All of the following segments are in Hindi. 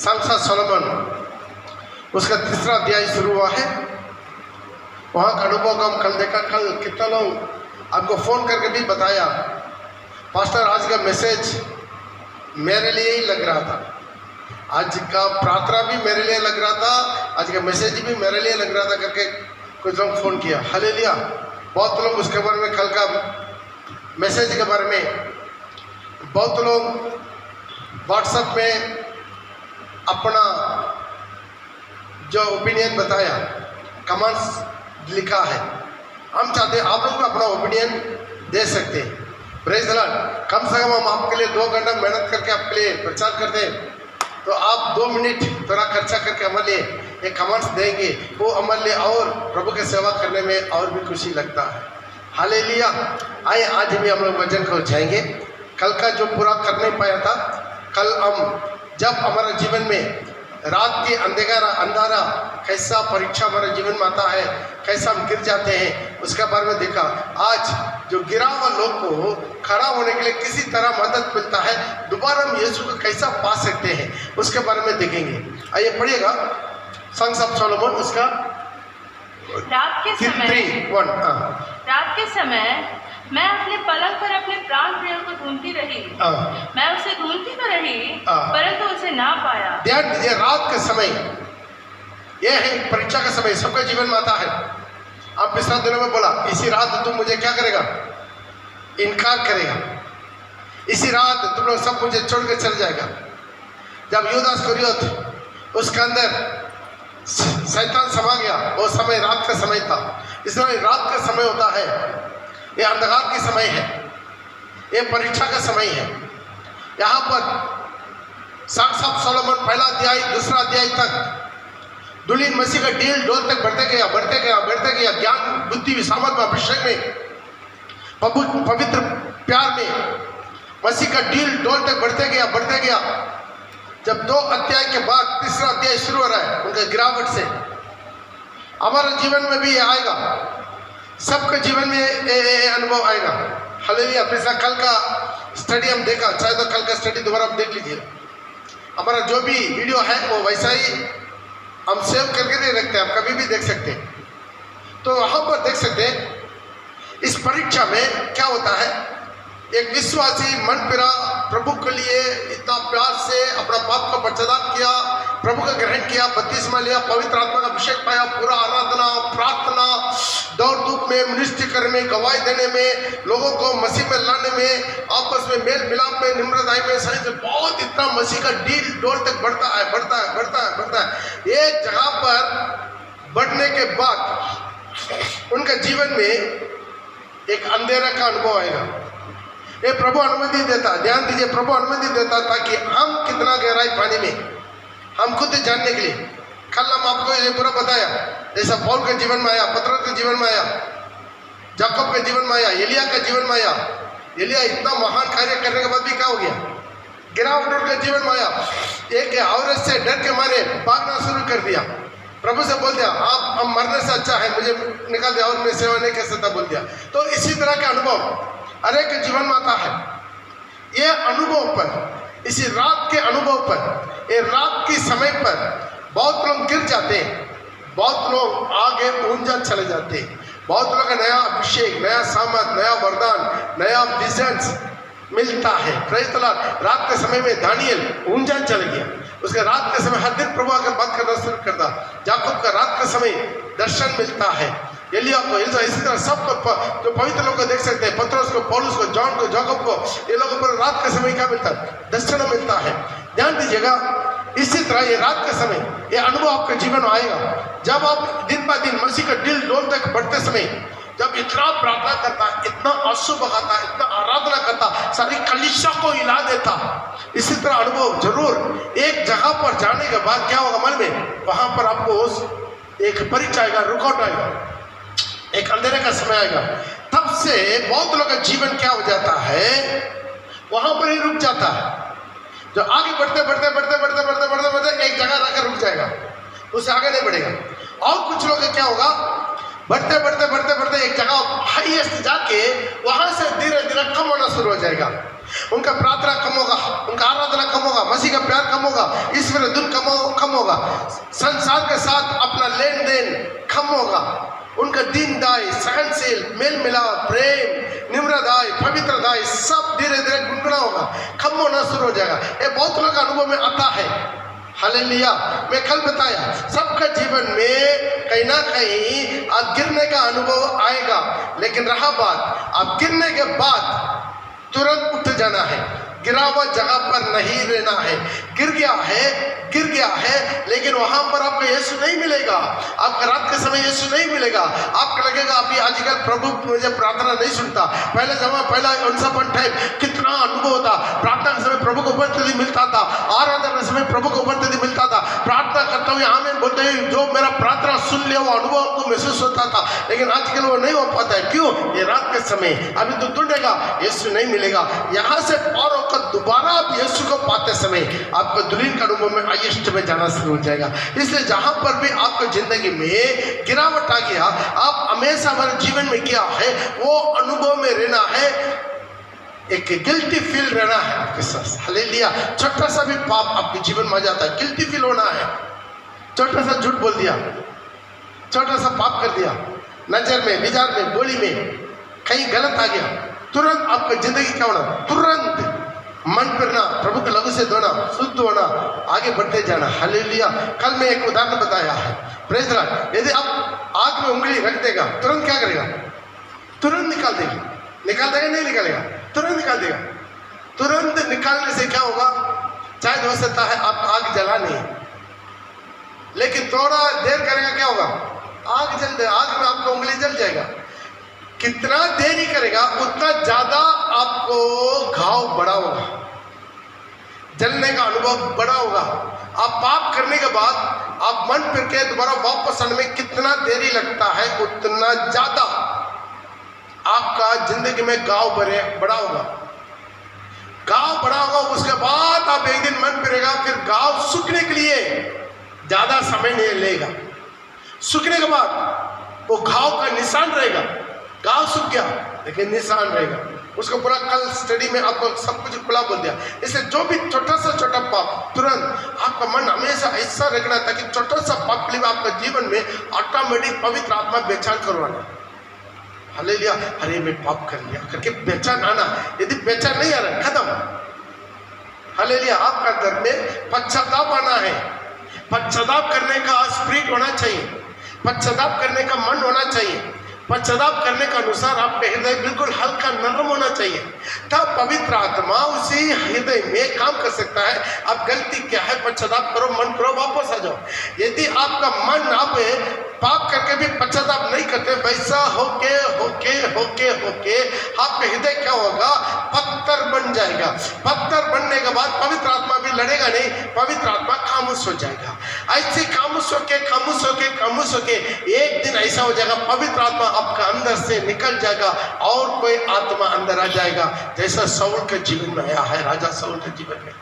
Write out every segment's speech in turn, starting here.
संसा सोलोमन उसका तीसरा अध्याय शुरू हुआ है। वहाँ का अनुभव को हम कल देखा। कल कितना लोग आपको फ़ोन करके भी बताया, पास्टर आज का मैसेज मेरे लिए ही लग रहा था, आज का प्रार्थना भी मेरे लिए लग रहा था, आज का मैसेज भी मेरे लिए लग रहा था करके कुछ लोग फ़ोन किया। हालेलुया। बहुत लोग उसके बारे में, कल का मैसेज के बारे में बहुत लोग व्हाट्सएप में अपना जो ओपिनियन बताया, कमेंट्स लिखा है। हम चाहते हैं आप लोग भी अपना ओपिनियन दे सकते हैं। Praise the Lord. कम से कम हम आपके लिए 2 घंटा मेहनत करके आपके लिए प्रचार करते हैं, तो आप 2 मिनट थोड़ा खर्चा करके हमारे लिए एक कमेंट्स देंगे, वो हमारे लिए और प्रभु की सेवा करने में और भी खुशी लगता है। हालेलुया। आइए आज भी हम लोग वचन को जाएंगे। कल का जो पूरा कर नहीं पाया था, कल हम जब हमारे जीवन में रात की अंधारा कैसा परीक्षा हमारे जीवन में आता है, कैसा हम गिर जाते हैं, उसके बारे में देखा। आज जो गिरा हुआ लोग को खड़ा होने के लिए किसी तरह मदद मिलता है, दोबारा हम यीशु को कैसा पा सकते हैं, उसके बारे में देखेंगे। आइए पढ़िएगा संग्स ऑफ सोलोमन, उसका रात के समय मैं अपने पलंग पर अपने प्राण प्रिय को ढूंढती रही। मैं उसे ढूंढती तो रही, परंतु उसे ना पाया। ध्यान दीजिए, रात के समय, यह है परीक्षा का समय, सबके जीवन में आता है। आप पिछले दिनों में बोला, इसी रात तुम मुझे क्या करेगा, इनकार करेगा, इसी रात तुम लोग सब मुझे छोड़ कर चल जाएगा। जब यूदास इस्करियोत उसके अंदर शैतान समा गया, वो समय रात का समय था। इसलिए रात का समय होता है, ये अंधकार की समय है, ये परीक्षा का समय है। यहाँ पर संग्स ऑफ सोलोमन पहला अध्याय दूसरा अध्याय तक दुल्हन मसीह का डील डोल तक बढ़ते गया, ज्ञान बुद्धि सामर्थ में, अभिषेक में, पवित्र प्यार में मसीह का डील डोल तक बढ़ते गया। जब 2 अध्याय के बाद तीसरा अध्याय शुरू हो रहा है, उनका गिरावट से हमारे जीवन में भी ये आएगा, सबके जीवन में ये अनुभव आएगा। हालेलुया। पिछला कल का स्टडी हम देखा, चाहे तो कल का स्टडी दोबारा आप देख लीजिए। हमारा जो भी वीडियो है वो वैसा ही हम सेव करके नहीं रखते हैं, आप कभी भी देख सकते हैं। तो वहाँ पर देख सकते हैं इस परीक्षा में क्या होता है। एक विश्वासी मन फिरा, प्रभु के लिए इतना प्यार से अपना पाप का पश्चाताप किया, प्रभु का ग्रहण किया, बपतिस्मा लिया, पवित्र आत्मा का अभिषेक पाया, पूरा आराधना, प्रार्थना, दौड़ धूप में, मिनिस्ट्री करने में, गवाही देने में, लोगों को मसीह में लाने में, आपस में मेल मिलाप में, निम्रताई में, सही से बहुत इतना मसीह का डील डोल तक बढ़ता है। एक जगह पर बढ़ने के बाद उनका जीवन में एक अंधेरा का अनुभव आएगा। ये प्रभु अनुमति देता, ध्यान दीजिए, प्रभु अनुमति देता ताकि हम कितना गहराई पानी में हम खुद जानने के लिए। कल हम आपको ये पूरा बताया, जैसा पौल के जीवन में आया, पतरस के जीवन में आया, याकूब के जीवन में आया, एलिया के जीवन में आया। एलिया इतना महान कार्य करने के बाद भी क्या हो गया, गिरावट उनके जीवन में आया। एक औरत से डर के मारे भागना शुरू कर दिया, प्रभु से बोल दिया, आप हम मरने से अच्छा है मुझे निकाल दिया और मैं सेवा नहीं कर सकता बोल दिया। तो इसी तरह का अनुभव अरे के जीवन में आता है। ये अनुभव पर, इसी रात के अनुभव पर, ये रात के समय पर बहुत लोग गिर जाते हैं, बहुत लोग आगे ऊंचा चले जाते हैं, बहुत लोगों का नया अभिषेक, नया सामर्थ, नया वरदान, नया विजन्स मिलता है। Praise the Lord. रात के समय में दानियल ऊंचा चल गया, उसके रात के समय हर दिन प्रभु आकर बात करना शुरू करता। याकूब का रात के समय दर्शन मिलता है, एलिया को, इसी तरह सबको जो पवित्र लोग को देख सकते हैं, पतरस को, पौलुस को, जॉन को, जाकब को, ये लोगों पर रात के समय क्या मिलता है, दर्शन मिलता है। ध्यान दीजिएगा, इसी तरह ये रात के समय ये अनुभव आपके जीवन में आएगा जब आप दिन ब दिन मसीह का दिल डोल तक बढ़ते समय, जब इतना प्रार्थना करता, इतना आंसू बहाता, इतना आराधना करता, सारी कलीसिया को हिला देता। इसी तरह अनुभव जरूर एक जगह पर जाने के बाद क्या होगा मन में, वहां पर आपको एक परीक्षा आएगा, रुकावट आएगा, एक अंधेरे का समय आएगा। तब से बहुत लोगों का जीवन क्या हो जाता है, वहां पर ही रुक जाता है। जो आगे बढ़ते एक जगह रहकर रुक जाएगा, उससे आगे नहीं बढ़ेगा। और कुछ लोग क्या होगा, बढ़ते एक जगह हाईएस्ट जाके वहां से धीरे धीरे कम होना शुरू हो जाएगा। उनका प्रार्थना कम होगा, उनका आराधना कम होगा, मसीह का प्यार कम होगा, ईश्वर धुन कम होगा, संसार के साथ अपना लेन देन कम होगा, उनका दीनदाई, सहनशील, मेल मिलाप, प्रेम, निम्रदाई, पवित्रदाई सब धीरे धीरे गुनगुना होगा, कम होना शुरू हो जाएगा। ये बहुत लोगों का अनुभव में आता है। हालेलुया। मैं कल बताया सबका जीवन में कहीं ना कहीं आप गिरने का अनुभव आएगा, लेकिन रहा बात आप गिरने के बाद तुरंत उठ जाना है, गिरा हुआ जगह पर नहीं रहना है। गिर गया है लेकिन वहां पर आपको यीशु नहीं मिलेगा, आपका रात के समय यीशु नहीं मिलेगा। आपको लगेगा अभी आजकल प्रभु मुझे प्रार्थना नहीं सुनता, पहला अनसपन टाइम कितना अनुभव होता, प्रार्थना के समय प्रभु को उपस्थिति मिलता था, आराधना के समय प्रभु को उपस्थिति मिलता था, प्रार्थना करता हुए आमीन बोलते हुए जो मेरा प्रार्थना सुन लिया वो अनुभव आपको महसूस होता था। लेकिन आजकल वो नहीं हो पाता है। क्यों? ये रात के समय अभी तो ढूंढेगा, यीशु नहीं मिलेगा। यहाँ से पार होकर दोबारा आप यीशु को पाते समय आपको दुल्हन का अनुभव में हाईएस्ट में जाना शुरू हो जाएगा। इसलिए जहां पर भी आपको जिंदगी में गिरावट आ गया, आप हमेशा हमारे जीवन में क्या है वो अनुभव में रहना है, एक गिल्टी फील रहना है आपके साथ। हालेलुया। छोटा सा भी पाप आपके जीवन में आ जाता है, गिल्टी फील होना है। छोटा सा झूठ बोल दिया, छोटा सा पाप कर दिया, नजर में, विचार में, बोली में कहीं गलत आ गया, तुरंत आपका जिंदगी क्या होना, तुरंत मन फिरना, प्रभु के लहू से धोना, शुद्ध होना, आगे बढ़ते जाना। हालेलुया। कल मैं एक उदाहरण बताया है, प्रेज़ द लॉर्ड। यदि आप आग में उंगली रख देगा, तुरंत क्या करेगा? तुरंत निकाल देगा नहीं निकालेगा, तुरंत निकाल देगा। तुरंत निकालने से क्या होगा? शायद हो सकता है आप आग जला नहीं, लेकिन थोड़ा देर करेगा क्या होगा? आग में आपका उंगली जल जाएगा। कितना देरी करेगा उतना ज्यादा आपको घाव बड़ा होगा, जलने का अनुभव बड़ा होगा। आप पाप करने के बाद आप मन फिर के दोबारा वापस आने में कितना देरी लगता है उतना ज्यादा आपका जिंदगी में घाव बड़ा होगा। घाव बड़ा होगा, उसके बाद आप एक दिन मन फिरेगा, फिर घाव सूखने के लिए ज्यादा समय नहीं लेगा। सूखने के बाद वो घाव का निशान रहेगा, घाव सूख गया लेकिन निशान रहेगा। उसको पूरा कल स्टडी में आपको सब कुछ खुला बोल दिया। इसलिए जो भी छोटा सा छोटा पाप, तुरंत आपका मन हमेशा ऐसा रखना ताकि छोटा सा पाप के लिए आपका जीवन में ऑटोमेटिक पवित्र आत्मा बेचान करवाना। हालेलुया। अरे मैं पाप कर लिया करके बेचान आना। यदि बेचान नहीं आ रहा, खत्म। हालेलुया। आपका अंदर में पश्चाताप आना है, पश्चाताप करने का स्पिरिट होना चाहिए, पश्चाताप करने का मन होना चाहिए, पश्चाताप करने का अनुसार आपका हृदय बिल्कुल हल्का नरम होना चाहिए। तब पवित्र आत्मा उसी हृदय में काम कर सकता है। अब गलती क्या है, पश्चाताप करो, मन करो, वापस आ जाओ। यदि आपका मन आप पाप करके भी पश्चाताप नहीं करते, वैसा होके होके होके होके आपका हृदय क्या होगा? पत्थर बन जाएगा। पत्थर बनने के बाद पवित्र आत्मा भी लड़ेगा नहीं, पवित्र आत्मा खामोश हो जाएगा। ऐसे खामोश होके एक दिन ऐसा हो जाएगा, पवित्र आत्मा आपका अंदर से निकल जाएगा और कोई आत्मा अंदर आ जाएगा, जैसा शाऊल के जीवन में आया है, राजा शाऊल के जीवन में।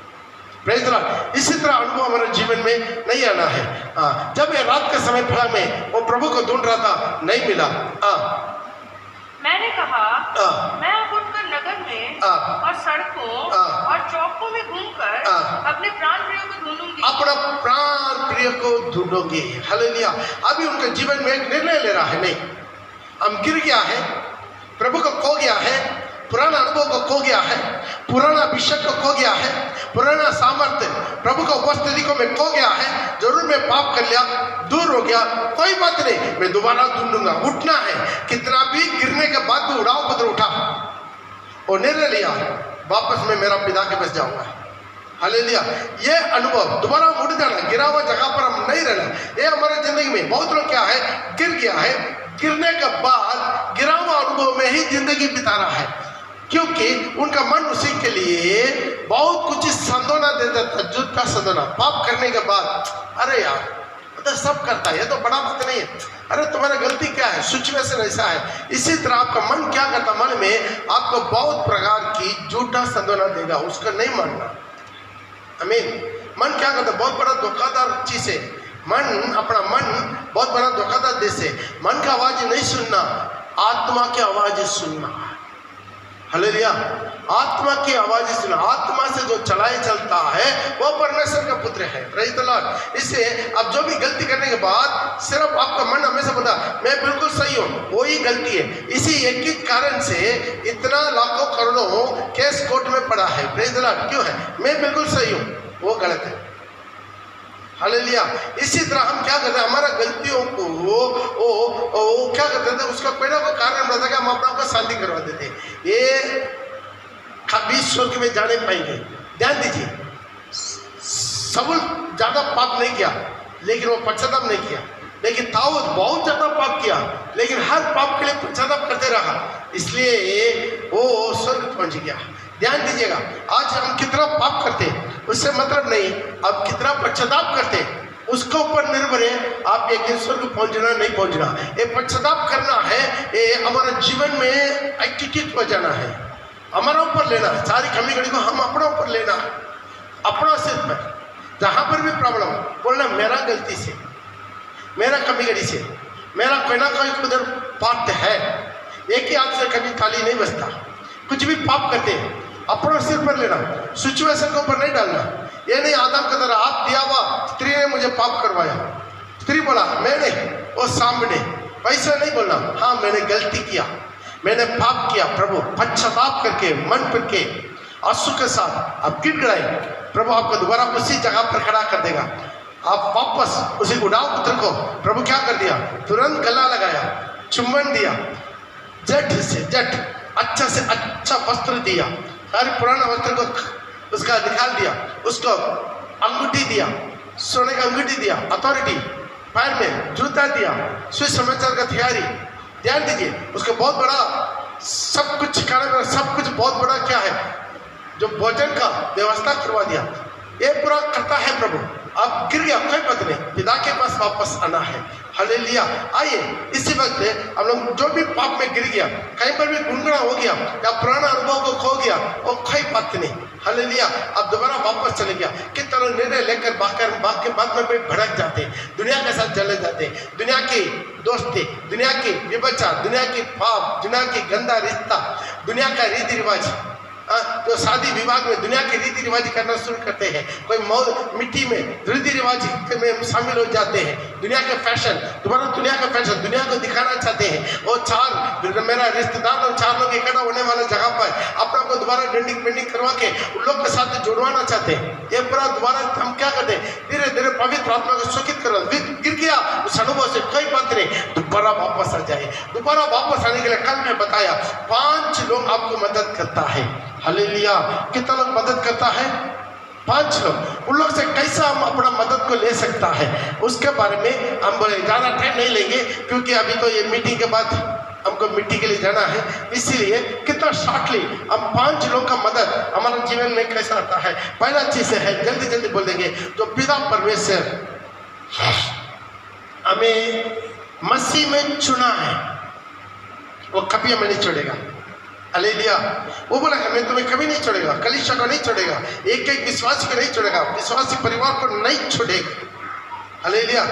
Praise the Lord. इसी तरह अनुभव हमारे जीवन में नहीं आना है। जब ये रात के समय फला में वो प्रभु को ढूंढ रहा था, नहीं मिला। मैंने कहा मैं अब उठकर नगर में और सड़कों और चौकों में घूमकर अपने प्राण प्रिय को ढूंढूंगी। अपना प्राण प्रिय को ढूंढोगे। हालेलुया। अभी उनके जीवन में एक निर्णय ले रहा है, नहीं, हम गिर गया है, प्रभु को खो गया है, पुराना अनुभव को खो गया है, पुराना अभिषेक को खो गया है, पुराना सामर्थ्य प्रभु का उपस्थिति को मैं खो गया है। जरूर मैं पाप कर लिया, दूर हो गया, कोई बात नहीं, मैं दोबारा ढूंढूंगा। उठना है, कितना भी गिरने के बाद भी उड़ाव पत्र उठा और निर्णय लिया, वापस मैं मेरा पिता के पास जाऊंगा। हालेलुया। ये अनुभव दोबारा उठ जाना, गिरा हुआ जगह पर हम नहीं रहना। ये हमारे जिंदगी में बहुत लोग क्या है, गिर गया है, गिरने के बाद गिरा हुआ अनुभव में ही जिंदगी बिता रहा है, क्योंकि उनका मन उसी के लिए बहुत कुछ संदोना दे देता, झूठा संदोना। पाप करने के बाद अरे यार तो सब करता है, ये तो बड़ा बात नहीं है, अरे तुम्हारी गलती क्या है, सिचुएशन ऐसा है। इसी तरह आपका मन क्या करता, मन में आपको बहुत प्रकार की झूठा संदोना देगा, उसका नहीं मानना। आमीन। मन क्या करता, बहुत बड़ा धोखादार चीज है मन। अपना मन बहुत बड़ा धोखादार देश है। मन का आवाज नहीं सुनना, आत्मा की आवाज सुनना। हालेलुया। आत्मा की आवाज सुना, आत्मा से जो चलाए चलता है वो परमेश्वर का पुत्र है। Praise the Lord. इससे अब जो भी गलती करने के बाद सिर्फ आपका मन हमेशा बोला मैं बिल्कुल सही हूँ, वही गलती है। इसी एक ही कारण से इतना लाखों करोड़ों केस कोर्ट में पड़ा है। Praise the Lord. क्यों है? मैं बिल्कुल सही हूँ, वो गलत है। हालेलुया। इसी तरह हम क्या करते हैं, हमारा गलतियों को वो क्या करते थे, उसका कोई ना कोई कारण रहता है कि हम अपना आपको शांति करवा देते हैं। ये कभी स्वर्ग में जाने पाएंगे। ध्यान दीजिए, सबूल ज्यादा पाप नहीं किया लेकिन वो पश्चाताप नहीं किया, लेकिन दाऊद बहुत ज्यादा पाप किया लेकिन हर पाप के लिए पश्चाताप करते रहा, इसलिए वो स्वर्ग पहुंच गया। ध्यान दीजिएगा, आज हम कितना पाप करते हैं उससे मतलब नहीं, अब कितना पश्चाताप करते उसके ऊपर निर्भर है आप एक दिन स्वर्ग पहुंचना नहीं पहुंचना। ये पश्चाताप करना है, ये हमारे जीवन में एटीट्यूड हो जाना है, हमारा ऊपर लेना है। सारी कमी घड़ी को हम अपना ऊपर लेना है, अपना सिर पर। जहां पर भी प्रॉब्लम बोलना मेरा गलती से, मेरा कमी घड़ी से, मेरा कोई ना कोई उधर पाप है। एक ही हाथ से कभी थाली नहीं बचता। कुछ भी पाप करते हैं अपना सिर पर लेना, सिचुएशन के ऊपर नहीं डालना। ये नहीं आदम की तरह आप दिया हुआ स्त्री ने मुझे पाप करवाया, स्त्री बोला मैंने, और सामने वैसा नहीं बोलना। हाँ मैंने गलती किया, मैंने पाप किया, प्रभु पश्चाताप करके मन पर के आंसू के साथ आप गिड़गिड़ाए, प्रभु आपको दोबारा उसी जगह पर खड़ा कर देगा। आप वापस उसी उड़ाऊ पुत्र को प्रभु क्या कर दिया, तुरंत गला लगाया, चुम्बन दिया, जट से जट अच्छा से अच्छा वस्त्र दिया, सारे पुराना वस्त्र को उसका निकाल दिया, उसको अंगूठी दिया, सोने का अंगूठी दिया, अथॉरिटी, पैर में जूता दिया, सुसमाचार का तैयारी। ध्यान दीजिए, उसको बहुत बड़ा सब कुछ कारण में सब कुछ बहुत बड़ा क्या है, जो भोजन का व्यवस्था करवा दिया। ये पूरा करता है प्रभु। अब गिर गया कोई बात नहीं, पिता के पास वापस आना है। हालेलुया। आइए इसी वक्त हम लोग जो भी पाप में गिर गया, कहीं पर भी गुनगुना हो गया या पुराना अनुभव को खो गया, वो कोई बात नहीं। हालेलुया। अब दोबारा वापस चले गया कि तरह निर्णय लेकर भाग के बाद में भी भड़क जाते, दुनिया के साथ जले जाते, दुनिया की दोस्ती, दुनिया की व्यभिचार, दुनिया की पाप, दुनिया की गंदा रिश्ता, दुनिया का रीति रिवाज, तो शादी विवाह में दुनिया के रीति रिवाज करना शुरू करते हैं। कोई मिट्टी में रीति रिवाज में शामिल हो जाते हैं, दुनिया के फैशन, दोबारा दुनिया का फैशन, दुनिया को दिखाना चाहते हैं। और चार मेरा रिश्तेदार लोग, चार लोग इकट्ठा होने वाले जगह पर अपना को दोबारा डेंडिंग करवा के उन लोग के साथ जुड़वाना चाहते हैं। ये पूरा दोबारा हम क्या करते हैं, धीरे धीरे पवित्र आत्मा को सुखित करो। गिर गया उस अनुभव से कोई बात नहीं, दोबारा वापस आ जाए। दोबारा वापस आने के लिए कल मैं बताया 5 लोग आपको मदद करता है। हालेलुया। कितना लोग मदद करता है? 5 लोग। उन लोग से कैसा हम अपना मदद को ले सकता है उसके बारे में हम बोले ज़्यादा टाइम नहीं लेंगे, क्योंकि अभी तो ये मीटिंग के बाद हमको मिट्टी के लिए जाना है। इसीलिए कितना शॉर्टली हम 5 लोग का मदद हमारे जीवन में कैसा आता है। पहला चीज है, जल्दी जल्दी बोल देंगे, जो पिता परमेश्वर हमें मसीह में चुना है वो कभी हमें नहीं छोड़ेगा। हालेलुया। वो बोला मैं तुम्हें कभी नहीं छोड़ेगा, कलीसिया को नहीं छोड़ेगा, एक एक विश्वासी को नहीं छोड़ेगा, विश्वासी परिवार को नहीं छोड़ेगा। हालेलुया।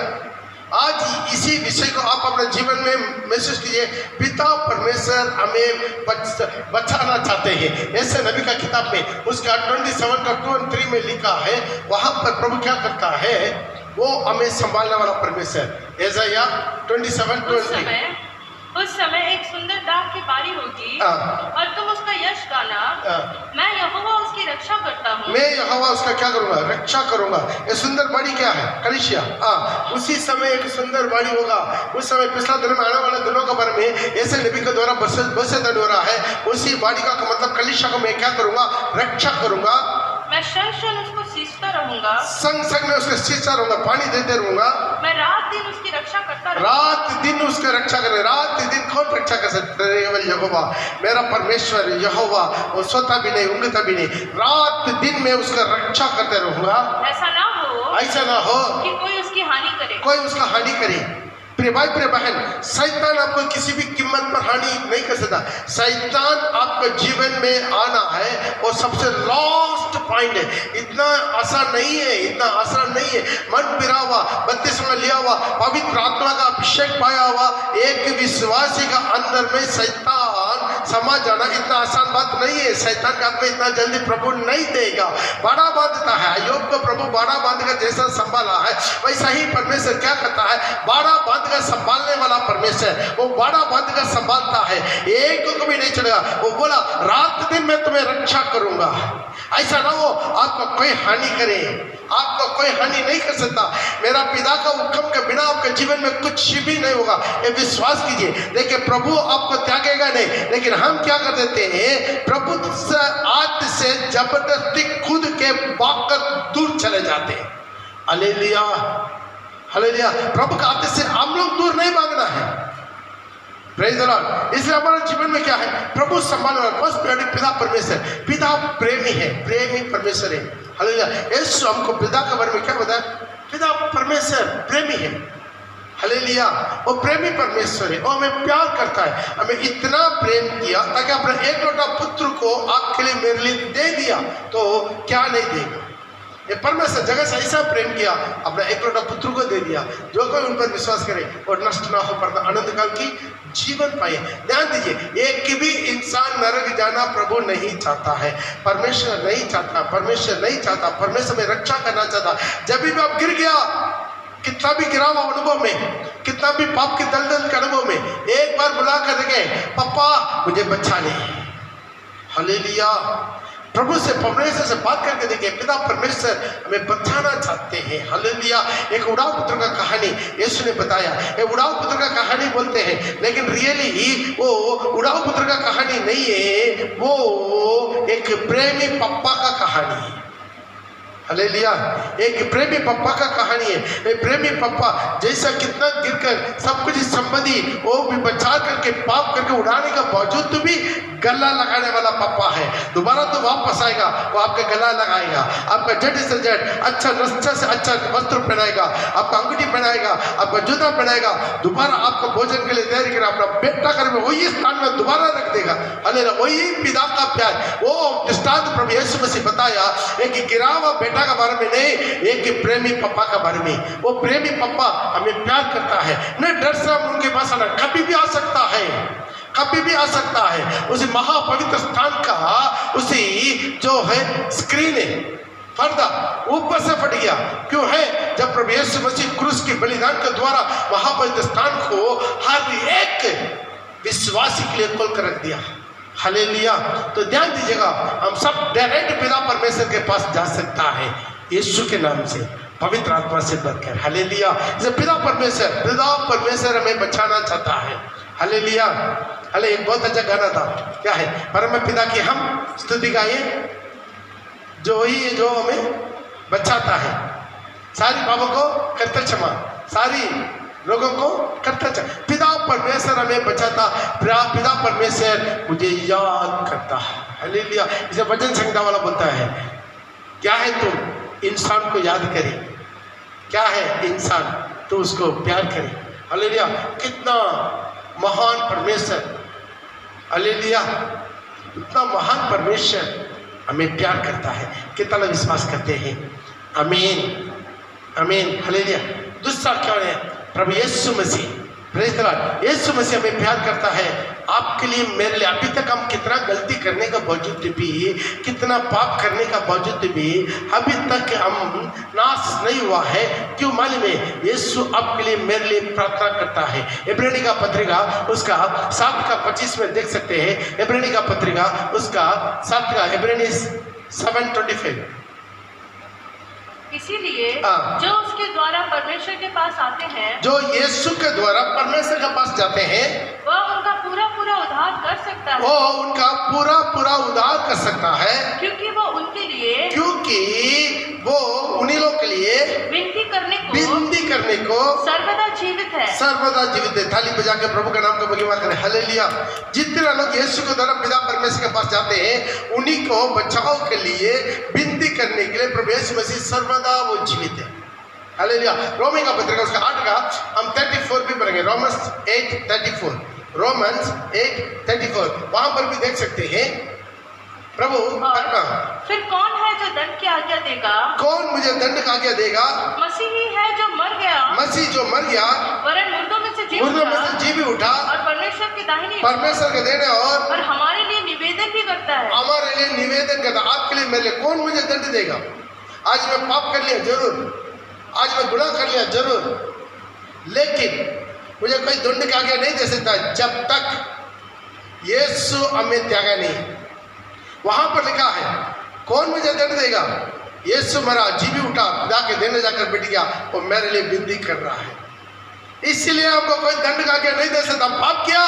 आज इसी विषय को आप अपने जीवन में महसूस कीजिए। पिता परमेश्वर हमें बचाना चाहते हैं। ऐसे नबी का किताब में उसका 27 का 2 और 3 में लिखा है, वहां पर प्रभु क्या करता है, वो हमें संभालने वाला परमेश्वर। ऐसाया 27:2। उस समय एक सुंदर दाख की बारी होगी और तुम उसका यश गाना, मैं यहोवा उसकी रक्षा करता हूँ। मैं यहोवा उसका क्या करूंगा, रक्षा करूंगा। ये सुंदर बाड़ी क्या है, कलीसिया। उसी समय एक सुंदर बाड़ी होगा। उस समय पिछला दिन में आने वाले दिनों के बारे में ऐसे नबी के द्वारा भविष्यवाणी हो रहा है। उसी बाड़ी का मतलब कलीसिया को मैं क्या करूंगा, रक्षा करूंगा। मैं संग उसको सींचता रहूंगा, संग में उसको सींचता रहूंगा, पानी देते रहूंगा। मैं रात दिन उसकी रक्षा करता रहूंगा। रात दिन उसकी रक्षा करे। रात दिन कौन रक्षा कर सकता है? केवल यहोवा, मेरा परमेश्वर यहोवा। वो सोता भी नहीं, ऊँघता भी नहीं, रात दिन में उसका रक्षा करते रहूंगा। ऐसा ना हो कि कोई उसकी हानि करे, कोई उसका हानि करे। प्रिय भाई प्रिय बहन, शैतान आपको किसी भी कीमत पर हानि नहीं कर सकता। शैतान आपके जीवन में आना है और सबसे लास्ट पॉइंट है। इतना आसान नहीं है, इतना आसान नहीं है। मन फिरा हुआ, बपतिस्मा लिया हुआ, पवित्र आत्मा का अभिषेक पाया हुआ एक विश्वासी का अंदर में शैतान समाज जाना इतना आसान बात नहीं है। शैतान का हाथ में इतना जल्दी प्रभु नहीं देगा, बाड़ा बांधता है। अय्यूब को प्रभु बाड़ा बांधकर जैसा संभाला है वैसा ही परमेश्वर क्या करता है, बाड़ा बांधकर संभालने वाला परमेश्वर, वो बाड़ा बांधकर संभालता है, एक को भी नहीं चलेगा। वो बोला रात दिन मैं तुम्हें रक्षा करूंगा, ऐसा ना हो आपको कोई हानि करे, आपको कोई हानि नहीं कर सकता। मेरा पिता का हुक्म के बिना आपके जीवन में कुछ भी नहीं होगा, ये विश्वास कीजिए। देखिए प्रभु आपको त्यागेगा नहीं, लेकिन हम क्या कर देते हैं, प्रभु से आज से जबरदस्ती खुद के भागकर दूर चले जाते हैं। Hallelujah, hallelujah. प्रभु का आदेश से हम लोग दूर नहीं भागना है। Praise the Lord. इसलिए हमारे जीवन में क्या है, प्रभु सम्मान बस पिता परमेश्वर, पिता प्रेमी है, प्रेमी परमेश्वर है। हालेलुया। यीशु हमको पिता के बारे में क्या बताया, पिता परमेश्वर प्रेमी है। हालेलुया। वो प्रेमी परमेश्वर है, वो हमें प्यार करता है, हमें इतना प्रेम किया ताकि अपने एक लौटा पुत्र को आपके लिए मेरे लिए दे दिया, तो क्या नहीं देगा। ये परमेश्वर जगह से ऐसा प्रेम किया, अपना एक लौटा पुत्र को दे दिया, जो कोई उन पर विश्वास करे और नष्ट ना हो पर अनंत काल की जीवन पाए। ध्यान दीजिए, एक भी इंसान नरक जाना प्रभु नहीं चाहता है, परमेश्वर नहीं चाहता, परमेश्वर नहीं चाहता, परमेश्वर में रक्षा करना चाहता। जब भी आप गिर गया, कितना भी गिरा हुआ अनुभव में, कितना भी पाप के दलदल के अनुभव में, एक बार बुला कर देखे, पापा मुझे बचा ले। हालेलुया। प्रभु से परमेश्वर से बात करके देखिए, पिता परमेश्वर हमें बचाना चाहते हैं। हालेलुया। एक उड़ाव पुत्र का कहानी यीशु ने बताया, ये उड़ाव पुत्र का कहानी बोलते हैं, लेकिन रियली वो उड़ाव पुत्र का कहानी नहीं है, वो एक प्रेमी पप्पा का कहानी है। हालेलुया। एक प्रेमी पप्पा का कहानी है। एक प्रेमी पप्पा जैसा कितना गिरकर सब कुछ संबंधी वो भी बचा करके पाप करके उड़ाने का बावजूद भी गला लगाने वाला पप्पा है। दोबारा तो वापस आएगा, वो आपका गला लगाएगा, आपका जट से जट अच्छा से अच्छा वस्त्र पहनाएगा, आपका अंगूठी पहनाएगा, आपका जूता पहनाएगा, दोबारा आपको भोजन के लिए तैयारी करेगा, अपना बेटा कर वही स्थान में दोबारा रख देगा। हालेलुया। वही पिता का प्यार, वो दृष्टांत प्रभु यीशु मसीह बताया, एक गिरा हुआ बेटा के बारे में नहीं, एक प्रेमी पप्पा के बारे में। वो प्रेमी पप्पा हमें प्यार करता है, न डर से हम उनके पास आना, कभी भी आ सकता है, कभी भी आ सकता है। उसी महापवित्र स्थान का उसी जो है स्क्रीन है, पर्दा ऊपर से फट गया, क्यों है, जब प्रभु यीशु मसीह क्रूस के बलिदान के द्वारा महापवित्र स्थान को हर एक विश्वासी के लिए खोल कर रख दिया। हालेलुया। तो ध्यान दीजिएगा, हम सब डायरेक्ट पिता परमेश्वर के पास जा सकता है यीशु के नाम से, पवित्र आत्मा से बढ़कर। हालेलुया। जैसे पिता परमेश्वर हमें बचाना चाहता है। हालेलुया। हाले एक बहुत अच्छा गाना था, क्या है, परम पिता की हम स्तुति गाइए, जो ही है जो हमें बचाता है, सारी पापों को करता क्षमा, सारी रोगों को करता क्षमा। पिता परमेश्वर हमें बचाता, पिता परमेश्वर मुझे याद करता है। हालेलुया। इसे भजन संहिता वाला बोलता है, क्या है तुम इंसान को याद करे, क्या है इंसान तो उसको प्यार करे। हालेलुया। कितना महान परमेश्वर, हालेलुया, इतना महान परमेश्वर हमें प्यार करता है। कितना लोग विश्वास करते हैं। आमीन, आमीन, हालेलुया। दूसरा क्या है, प्रभु यीशु मसीह, प्रेज़ द लॉर्ड, यीशु मसीह हमें प्यार करता है। आपके लिए, मेरे लिए, अभी तक हम कितना गलती करने का बावजूद भी, कितना पाप करने का बावजूद भी अभी तक हम नाश नहीं हुआ है, क्यों मालूम है, यीशु आपके लिए, मेरे लिए प्रार्थना करता है। इब्रानी का पत्रिका उसका 7:25 में देख सकते हैं। इब्रानी का पत्रिका उसका 7 का इब्रानी 7:25। इसीलिए जो उसके द्वारा परमेश्वर के पास आते हैं, जो यीशु के द्वारा परमेश्वर के पास जाते हैं, वह उनका पूरा उद्धार कर सकता है। वो उनका पूरा उद्धार कर सकता है, क्योंकि वो उनके लिए, क्योंकि वो उन्हीं लोग के लिए विनती करने को सर्वदा जीवित है, सर्वदा जीवित है। थाली बजा के प्रभु का नाम को महिमा करें। हालेलुया। जितने लोग यीशु के द्वारा पिता परमेश्वर के पास जाते हैं, उन्हीं को बचाव के लिए, विनती करने के लिए प्रभु यीशु मसीह सर्वदा वो जीवित है। हालेलुया। रोमी का पत्रिका उसका 8 का हम 34 भी पढ़ेंगे, रोमन्स 8:34, रोमन्स 8:34, वहां पर भी देख सकते हैं प्रभु अपना। फिर कौन है जो दंड की आज्ञा देगा? कौन मुझे दंड की आज्ञा देगा? मसीह ही है जो मर गया, मसीह जो मर गया, वरन मुर्दों में से जी भी उठा और परमेश्वर की दाहिनी परमेश्वर के देने और हमारे लिए निवेदन भी करता है। हमारे लिए निवेदन करता, आपके लिए मेरे लिए। कौन मुझे दंड देगा? आज मैं पाप कर लिया जरूर, आज मैं गुनाह कर लिया जरूर, लेकिन मुझे कोई दंड के आगे नहीं दे सकता जब तक यीशु हमें त्यागा नहीं। वहां पर लिखा है कौन मुझे दंड देगा? यीशु मरा, जी भी उठा, जाके देने जाकर बैठ गया, वो मेरे लिए विनती कर रहा है। इसलिए हमको कोई दंड का आगे नहीं दे सकता। हम पाप किया,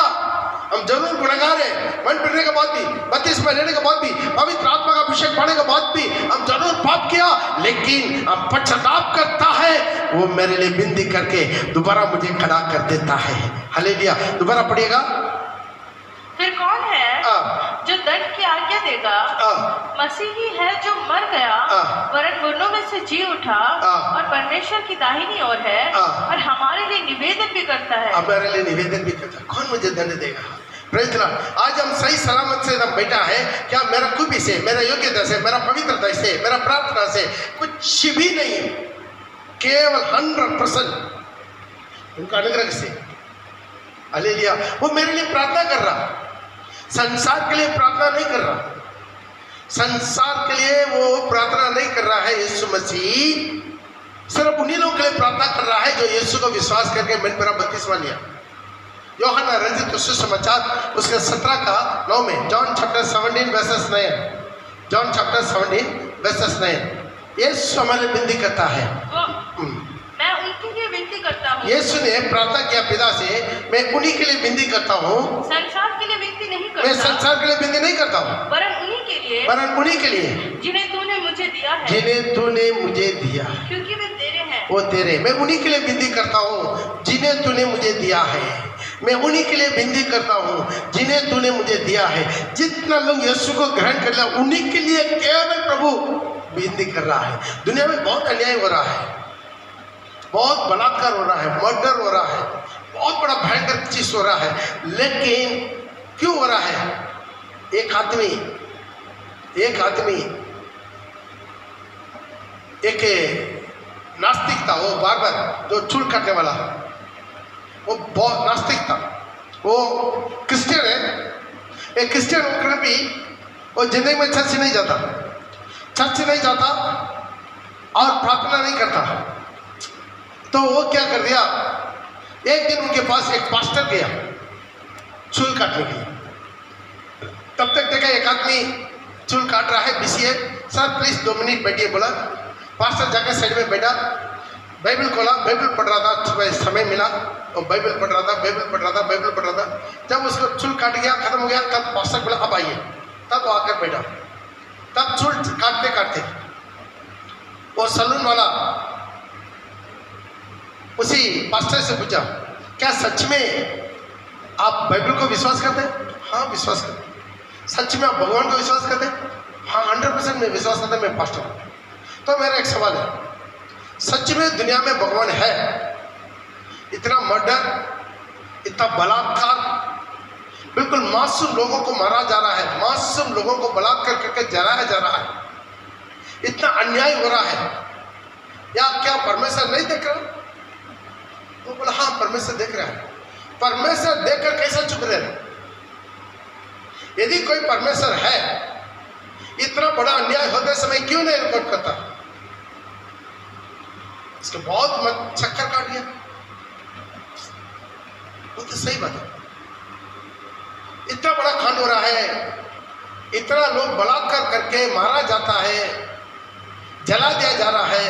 हम जरूर गुनहगार है, मन फिरने के बाद भी, बपतिस्मा लेने के बाद भी, पवित्र आत्मा का अभिषेक पाने के बाद भी हम जरूर पाप किया, लेकिन हम पश्चाताप करता है, वो मेरे लिए विनती करके दोबारा मुझे खड़ा कर देता है। हालेलुया। दोबारा पढ़िएगा। फिर कौन है जो दंड की आज्ञा देगा? मसीह ही है जो मर गया, वरन मुर्दों में से जी उठा और परमेश्वर की दाहिनी ओर है और हमारे लिए निवेदन भी करता है। हमारे लिए निवेदन भी करता है। कौन मुझे दंड देगा? Praise the Lord. आज हम सही सलामत से हम बैठा है, क्या मेरा खूबी से, मेरा योग्यता से, मेरा पवित्रता से, मेरा प्रार्थना से कुछ भी नहीं है, केवल 100% उनका अनुग्रह से। हालेलुया। वो मेरे लिए प्रार्थना कर रहा, संसार के लिए प्रार्थना नहीं कर रहा, संसार के लिए वो प्रार्थना नहीं कर रहा है। यीशु मसीह सिर्फ उन्हीं लोगों के लिए प्रार्थना कर रहा है जो यीशु को विश्वास करके मन मेरा बपतिस्मा लिया। यूहन्ना रचित सुसमाचार उसके 17 का 9 में, John chapter 17 versus 9, John chapter 17 versus 9, यीशु हमारे विनती करता है। मैं उनके लिए विनती करता हूँ। यीशु ने प्रार्थना किया पिता से, मैं उन्हीं के लिए विनती करता हूँ, संसार के लिए विनती नहीं करता, मैं संसार के लिए विनती नहीं करता हूँ, वरन उन्हीं के लिए, वरन उन्हीं के लिए जिन्हें तूने मुझे दिया है, जिन्हें तूने मुझे दिया, क्योंकि वे तेरे हैं। वो तेरे। मैं उन्हीं के लिए विनती करता हूँ जिन्हें तूने मुझे दिया है, मैं उन्हीं के लिए विनती करता हूँ जिन्हें तूने मुझे दिया है। जितना लोग यीशु को ग्रहण कर लिया उन्हीं के लिए केवल प्रभु विनती कर रहा है। दुनिया में बहुत अन्याय हो रहा है, बहुत बलात्कार हो रहा है, मर्डर हो रहा है, बहुत बड़ा भयंकर चीज हो रहा है, लेकिन क्यों हो रहा है? एक आदमी एक नास्तिक था, वो बार जो चूल काटने वाला, वो बहुत नास्तिक था, वो क्रिश्चियन है। एक क्रिश्चियन होकर भी वो जिंदगी में चर्च नहीं जाता और प्रार्थना नहीं करता। तो वो क्या कर दिया, एक दिन उनके पास एक पास्टर गया चूल काटने के लिए। तब तक देखा एक आदमी चूल काट रहा है, बिजी है। सर प्लीज 2 मिनट बैठिए, बोला। पास्टर जाकर साइड में बैठा, बाइबल खोला, बाइबल पढ़ रहा था, सुबह समय मिला और बाइबल पढ़ रहा था। जब उसको चूल काट गया, खत्म हो गया, तब पास्टर बोला अब आइए। तब वो आकर बैठा। तब चूल काटते वो सलून वाला उसी पास्टर से पूछा, क्या सच में आप बाइबल को विश्वास करते हैं? हाँ विश्वास करते। सच में आप भगवान को विश्वास करते हैं? हाँ 100% में विश्वास करते, मैं पास्टर हूँ। तो मेरा एक सवाल है, सच में दुनिया में भगवान है? इतना मर्डर, इतना बलात्कार, बिल्कुल मासूम लोगों को मारा जा रहा है, मासूम लोगों को बलात्कार करके जलाया जा रहा है, इतना अन्याय हो रहा है, या क्या परमेश्वर नहीं देख रहा? वो बोला हाँ परमेश्वर देख रहा है। परमेश्वर देखकर कैसे चुप रहे? यदि कोई परमेश्वर है, इतना बड़ा अन्याय होते समय क्यों नहीं रिपोर्ट करता? इसको बहुत मन चक्कर काट गया। वो तो सही बात है, इतना बड़ा कांड हो रहा है, इतना लोग बलात्कार करके मारा जाता है, जला दिया जा रहा है,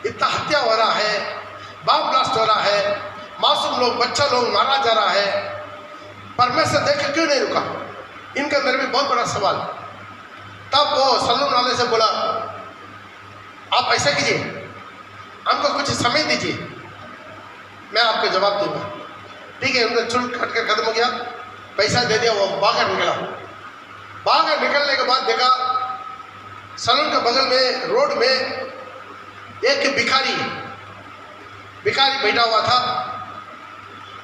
इतना हत्या हो रहा है, बम ब्लास्ट हो रहा है, मासूम लोग, बच्चा लोग मारा जा रहा है, परमेश्वर देख क्यों नहीं रुका? इनके अंदर भी बहुत बड़ा सवाल। तब वो सलून वाले से बोला, आप ऐसा कीजिए, हमको कुछ समय दीजिए, मैं आपको जवाब दूंगा। ठीक है, उन्होंने चूल काट कर खत्म हो गया, पैसा दे दिया, वो बाहर निकला। बाहर निकलने के बाद देखा सलून के बगल में रोड में एक भिखारी बैठा हुआ था।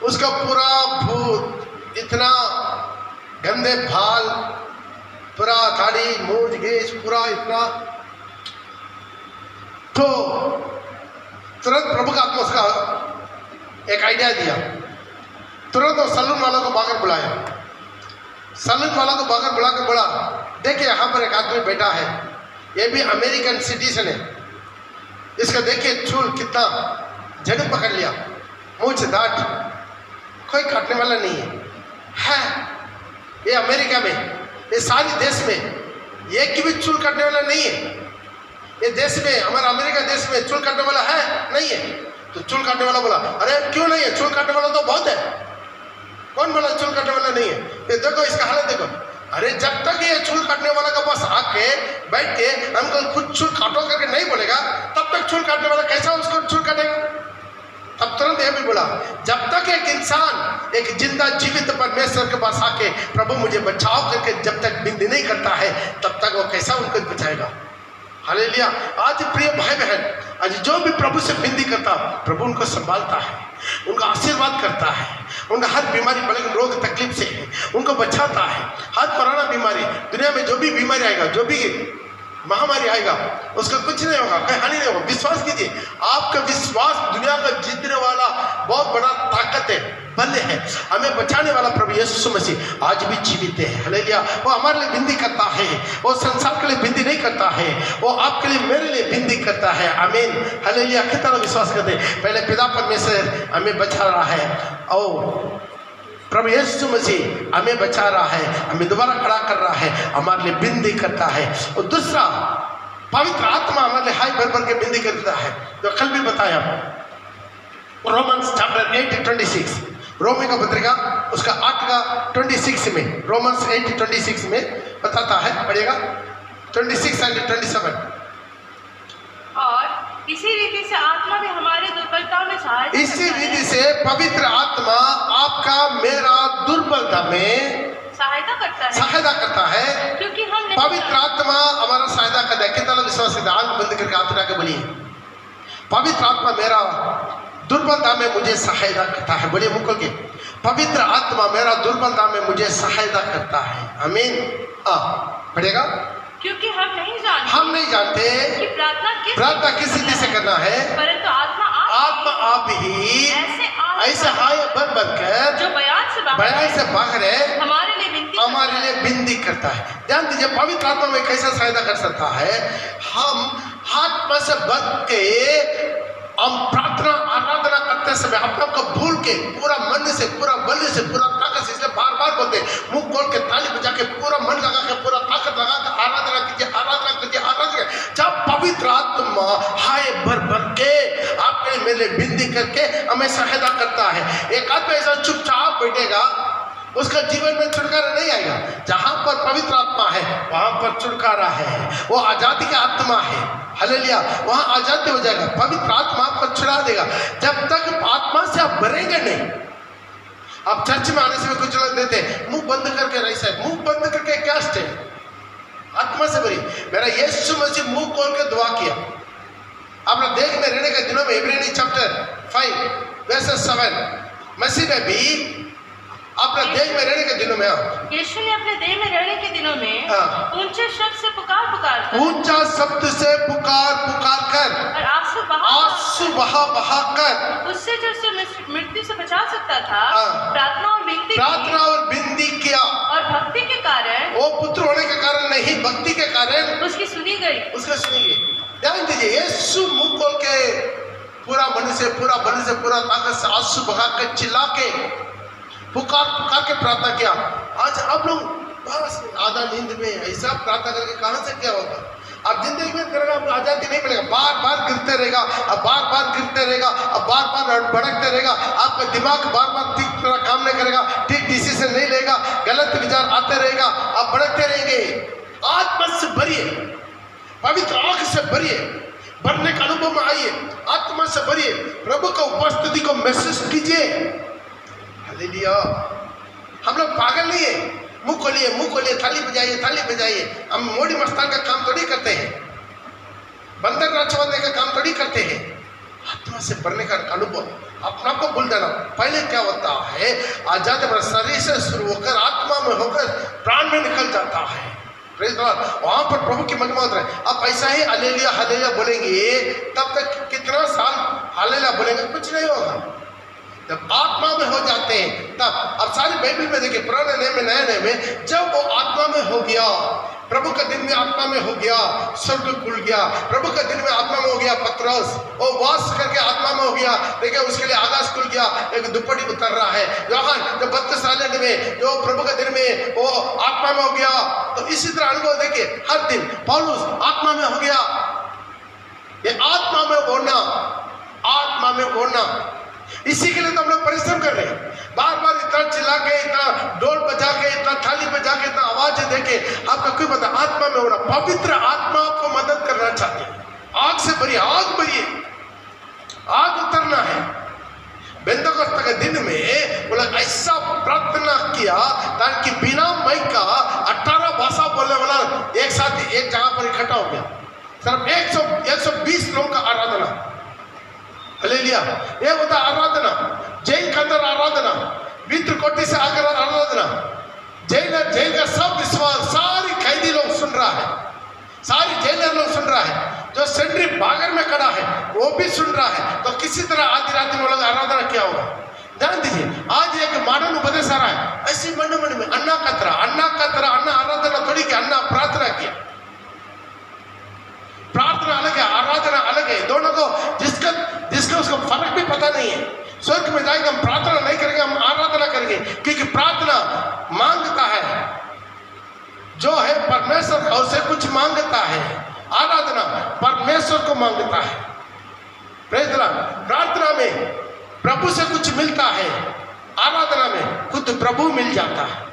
उसका पूरा भूत, इतना गंदे बाल, पूरा दाढ़ी, मूंछ, गेज, पूरा इतना। तो तुरंत प्रभु का आत्मा उसका एक आइडिया दिया, तुरंत वो सलून वालों को बाहर बुलाया। सलून वालों को बाहर बुलाकर बोला, देखिए यहाँ पर एक आदमी बैठा है, ये भी अमेरिकन सिटीजन है, इसका देखिए चूल कितना जड़ पकड़ लिया, मूछ दाढ़, कोई काटने वाला नहीं है। ये अमेरिका में, ये सारे देश में एक भी चूल काटने वाला नहीं है। ये देश में, हमारा अमेरिका देश में चूल काटने वाला है नहीं है। तो चूल काटने वाला बोला, अरे क्यों नहीं है, चूल काटने वाला तो बहुत है। कौन बोला चूल काटने वाला नहीं है? ये देखो इसका हालत देखो। अरे जब तक ये चूल काटने वाला का पास आके बैठ के अंकल कुछ चूल काटो करके नहीं बोलेगा, तब तक चूल काटने वाला कैसा उसको चूल काटेगा? तब तुरंत ये भी बोला, जब तक एक इंसान एक जिंदा जीवित परमेश्वर के पास आके प्रभु मुझे बचाओ करके जब तक विनती नहीं करता है, तब तक वो कैसा उनको बचाएगा? हालेलुया। आज प्रिय भाई बहन, आज जो भी प्रभु से विनती करता, प्रभु उनको संभालता है, उनका आशीर्वाद करता है, उनका हर बीमारी बड़े रोग तकलीफ से उनको बचाता है। हर कोरोना बीमारी, दुनिया में जो भी बीमारी आएगा, जो भी महामारी आएगा, उसका कुछ नहीं होगा, कोई हानि नहीं होगा। विश्वास कीजिए, आपका विश्वास दुनिया का जीतने वाला बहुत बड़ा ताकत है, बल है। हमें बचाने वाला प्रभु यीशु मसीह आज भी जीवित है। हालेलुया। वो हमारे लिए विनती करता है, वो संसार के लिए विनती नहीं करता है, वो आपके लिए मेरे लिए विनती करता है। आमीन। हालेलुया। कितना विश्वास करते हैं? पहले पिता परमेश्वर हमें बचा रहा है और प्रभु यीशु मसीह हमें बचा रहा है, हमें दोबारा खड़ा कर रहा है, हमारे लिए विनती करता है। और दूसरा, पवित्र आत्मा हमारे लिए हाई भर भर के विनती करता है, जो कल भी बताया रोमन्स चैप्टर 8:26, रोमी का पत्रिका उसका 8:26 में, रोमन्स 8:26 में बताता है, पढ़िएगा 26 और 27। और इसी रीति से आत्मा भी हमारे दुर्बलता में सहायता, इसी रीति से पवित्र आत्मा आपका मेरा दुर्बलता में सहायता करता है, क्योंकि हम पवित्र आत्मा हमारा सहायता करता है। कितना लोग विश्वास करते हैं? आंख बंद करके हाथ उठा के बोलिए, पवित्र आत्मा मेरा दुर्बलता में मुझे सहायता करता है। बोलिए मुख खोल के, पवित्र आत्मा मेरा दुर्बलता में मुझे सहायता करता है। आमीन। पढ़ेगा, क्योंकि हम नहीं जानते कि प्रार्थना किस रीति से करना है, परंतु आत्मा आप ही ऐसे हाय भर भर कर जो बयान से बाहर है हमारे लिए विनती करता है। ध्यान दीजिए, पवित्र आत्मा में कैसा सहायता कर सकता है? हम आत्मा से भर के हम प्रार्थना आराधना करते समय अपने आप को भूल के पूरा मन से, पूरा बल से, पूरा ताकत से, इसलिए बार बार बोलते, मुंह खोल के ताली बजा के पूरा मन लगा के पूरा ताकत लगा के आराधना कीजिए, आराधना कीजिए, आराधना। जब पवित्र आत्मा हाय भर भर के आपके मेरे विनती करके हमें सहायता करता है। एक आदमी ऐसा चुपचाप बैठेगा, उसका जीवन में छुटकारा नहीं आएगा। जहां पर पवित्र आत्मा है वहां पर छुटकारा है, वो आजादी की आत्मा है। हालेलुया। वहां आजादी हो जाएगा, पवित्र आत्मा आपको छुड़ा देगा। जब तक आत्मा से आप भरेंगे नहीं, आप चर्च में आने से कुछ लोग देते हैं मुंह बंद करके रह सकते, मुंह बंद करके क्या स्टेप? आत्मा से भरी। मेरा यीशु मसीह मुंह खोल के दुआ किया। अपना देह में रहने के दिनों में, इब्रानी चैप्टर 5:7, मसीह ने भी अपने देह में रहने के दिनों में, यीशु ने अपने देह में रहने के दिनों में ऊंचे शब्द से पुकार कर और आंसू बहा कर उससे जो उसे मृत्यु से बचा सकता था, प्रार्थना और विनती किया। और भक्ति के कारण, वो पुत्र होने के कारण नहीं, भक्ति के कारण उसकी सुनी गई। ध्यान दीजिए, यीशु मुंह खोल के पूरा मन से, पूरा बल से, पूरा ताकत से आंसू बहा के चिल्ला के पुकार के प्रार्थना किया। आज आप लोग बस आधा नींद में ऐसा प्रार्थना करके कहां से क्या होगा? आप जिंदगी में करेगा, आपको आजादी नहीं मिलेगा। बार बार गिरते रहेगा, अब बार बार गिरते रहेगा, अब बार बार भड़कते रहेगा। आपका दिमाग बार बार ठीक तरह काम नहीं करेगा, ठीक डिसीजन नहीं लेगा, गलत विचार आते रहेगा, आप भड़कते रहेंगे। आत्मा से भरिए, पवित्र आंख से भरिए, भरने का अनुभव में आइए, आत्मा से भरिए, प्रभु का उपस्थिति को महसूस कीजिए। हालेलुया। हम लोग पागल नहीं है, मुंह खोलिए, थाली बजाइए। हम मोड़ी मस्तान का काम थोड़ी करते हैं, बंदर नाचवाने का काम थोड़ी करते हैं। आत्मा से भरने का अनुभव अपना को भूल देना। पहले क्या होता है, आजाद शरीर से शुरू होकर आत्मा में होकर प्राण में निकल जाता है। वहां पर प्रभु की महिमा होता है। आप ऐसा ही हालेलुया हालेलुया बोलेंगे, तब तक कितना साल हालेलुया बोलेंगे, कुछ नहीं होगा। जब आत्मा में हो जाते हैं तब, अब सारी बाइबल में देखिए, पुराने नियम में नए नियम में, जब वो आत्मा में हो गया, प्रभु का दिन में आत्मा में हो गया, स्वर्ग खुल गया। प्रभु का दिन में आत्मा में हो गया पतरस, वो वास करके आत्मा में हो गया। देखिए उसके लिए आकाश खुल गया, एक दुपट्टी उतर रहा है। यूहन्ना जब 32 साल में जो प्रभु का दिन में वो आत्मा में हो गया, तो इसी तरह अनुभव देखिए हर दिन पौलुस आत्मा में हो गया। ये आत्मा में होना, आत्मा में होना, इसी के लिए तो हम लोग परिश्रम कर रहे हैं। बार बार इतना चिल्ला के, इतना ढोल बजा के, इतना थाली बजा के, इतना आवाज दे के, आपका कोई पता आत्मा में होना, पवित्र आत्मा आपको मदद करना चाहते हैं। आग से भरिए, आग भरिए, आग उतरना है। बेंतकोस्त के दिन में बोला ऐसा प्रार्थना किया ताकि बिना माइक का 18 भाषा बोलने वाला एक साथ एक जगह पर इकट्ठा हो गया। सिर्फ 120 लोगों का आराधना। हालेलुया। ये होता आराधना, जेल के अंदर आराधना, मित्र कोटि से आकर आराधना, जेल का सब विश्वास, सारी कैदी लोग सुन रहा है, सारी जेलर लोग सुन रहा है, जो सेंट्री बागर में खड़ा है वो भी सुन रहा है। तो किसी तरह आधी रात में लोग आराधना किया होगा। ध्यान दीजिए, आज एक मॉडर्न उपदेश आ रहा है, ऐसी मन में अन्ना कतरा, अन्ना आराधना थोड़ी की, अन्ना प्रार्थना किया। प्रार्थना अलग है, आराधना अलग है, दोनों को जिसका उसको फर्क भी पता नहीं है। स्वर्ग में जाएंगे हम प्रार्थना नहीं करेंगे, हम आराधना करेंगे, क्योंकि प्रार्थना मांगता है, जो है परमेश्वर और से कुछ मांगता है। आराधना परमेश्वर को मांगता है। Praise the Lord. प्रार्थना में प्रभु से कुछ मिलता है, आराधना में खुद प्रभु मिल जाता है।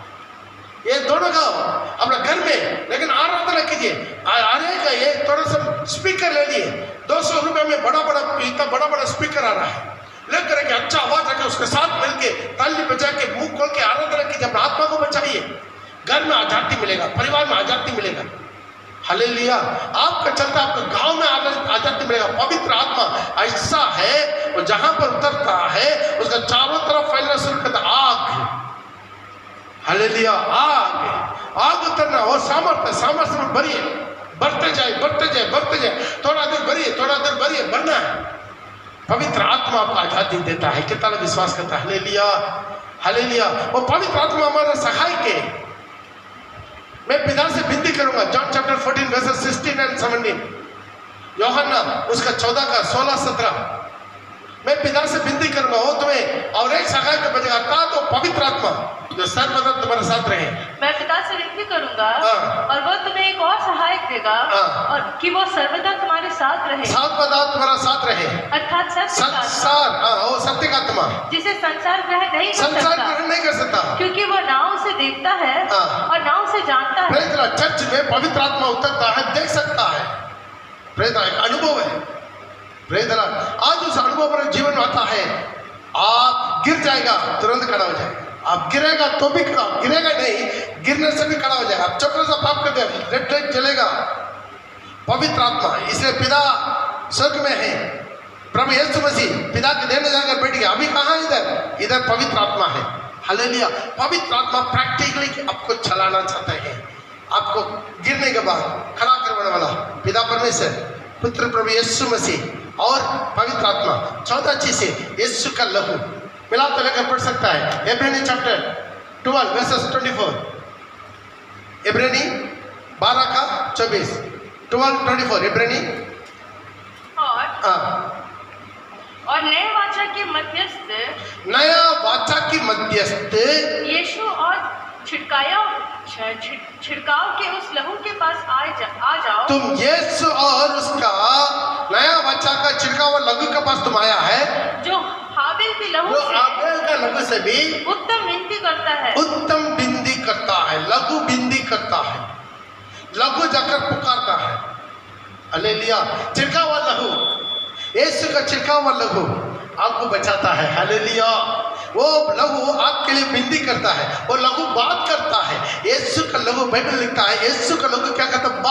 ये दोनों का अपना घर में, लेकिन आराधना कीजिए। अरे का ये थोड़ा सा स्पीकर ले लिए, 200 रुपए में इतना बड़ा स्पीकर आ रहा है, लेकर के अच्छा आवाज रखे, उसके साथ मिलके ताली बजा के मुंह खोल के आराधना कीजिए, अपना आत्मा को बचाइए। घर में आजादी मिलेगा, परिवार में आजादी मिलेगा। हालेलुया। आपका चलता आपके गांव में आजादी मिलेगा। पवित्र आत्मा ऐसा है, वो जहां पर उतरता है उसका चारों तरफ फैलना शुरू करता। आग, हालेलुया, आग उतरना, वो सामर्थ्य में भरिए, बढ़ते जाए, थोड़ा देर भरिए, बढ़ना है। पवित्र आत्मा आपको आजादी देता है। कितना लोग विश्वास करता है? Hallelujah, hallelujah. वो पवित्र आत्मा हमारा सहायक है। मैं पिता से विनती करूंगा, जॉन चैप्टर 14 वर्सेस 16 एंड 17, यूहन्ना उसका 14 का 16 17, मैं पिता से विनती करूंगा वो तुम्हें और एक सहायक भेजेगा, तो पवित्र आत्मा जो सर्वदा तुम्हारे साथ रहे। मैं पिता से विनती करूंगा और वो तुम्हें एक और सहायक देगा, और कि वो सर्वदा तुम्हारे साथ रहे, सर्वदा तुम्हारा साथ रहे, अर्थात सत्य का आत्मा, जिसे संसार ग्रहण नहीं कर सकता, क्योंकि वो नाव से देखता है और नाव से जानता है। चर्च में पवित्र आत्मा उतरता है, देख सकता है। अनुभव है। Praise the Lord. आज उस अनुभव पर जीवन आता है, आप गिर जाएगा तुरंत खड़ा हो जाएगा, आप गिरेगा तो भी खड़ा, गिरेगा नहीं, गिरने से भी खड़ा हो जाएगा। आप छोटा सा पाप कर दे, रेड लाइट जलेगा। पवित्र आत्मा, इसलिए पिता स्वर्ग में है, प्रभु यीशु मसीह पिता के देने जाकर बैठ गया। अभी कहाँ इधर पवित्र आत्मा है। हालेलुया। पवित्र आत्मा प्रैक्टिकली आपको चलाना चाहता है, आपको गिरने के बाद खड़ा करने वाला पिता परमेश्वर, पुत्र प्रभु यीशु मसीह और पवित्र आत्मा। 14 चीजें यीशु का लहू मिला तो लेकर पढ़ सकता है। इब्रानी चैप्टर 12 वर्सेस 24, इब्रानी 12 का 24, 12-24 इब्रानी। और नया वाचा के मध्यस्थ यीशु और छिड़काव के उस लहू के पास आ जाओ। तुम यीशु और उसका नया वाचा का छिड़काव लहू के पास तुम आया है, जो हाबिल का लहू से भी उत्तम विनती करता है, लघु विनती करता है, लघु जाकर पुकारता है। हालेलुया। छिड़काव लहू, यीशु का छिड़काव लहू आपको बचाता है। हालेलुया। वो लहू आपके लिए विनती करता है, वो लहू बात करता है। यीशु का लहू, बाइबल लिखता है यीशु का लहू क्या करता है?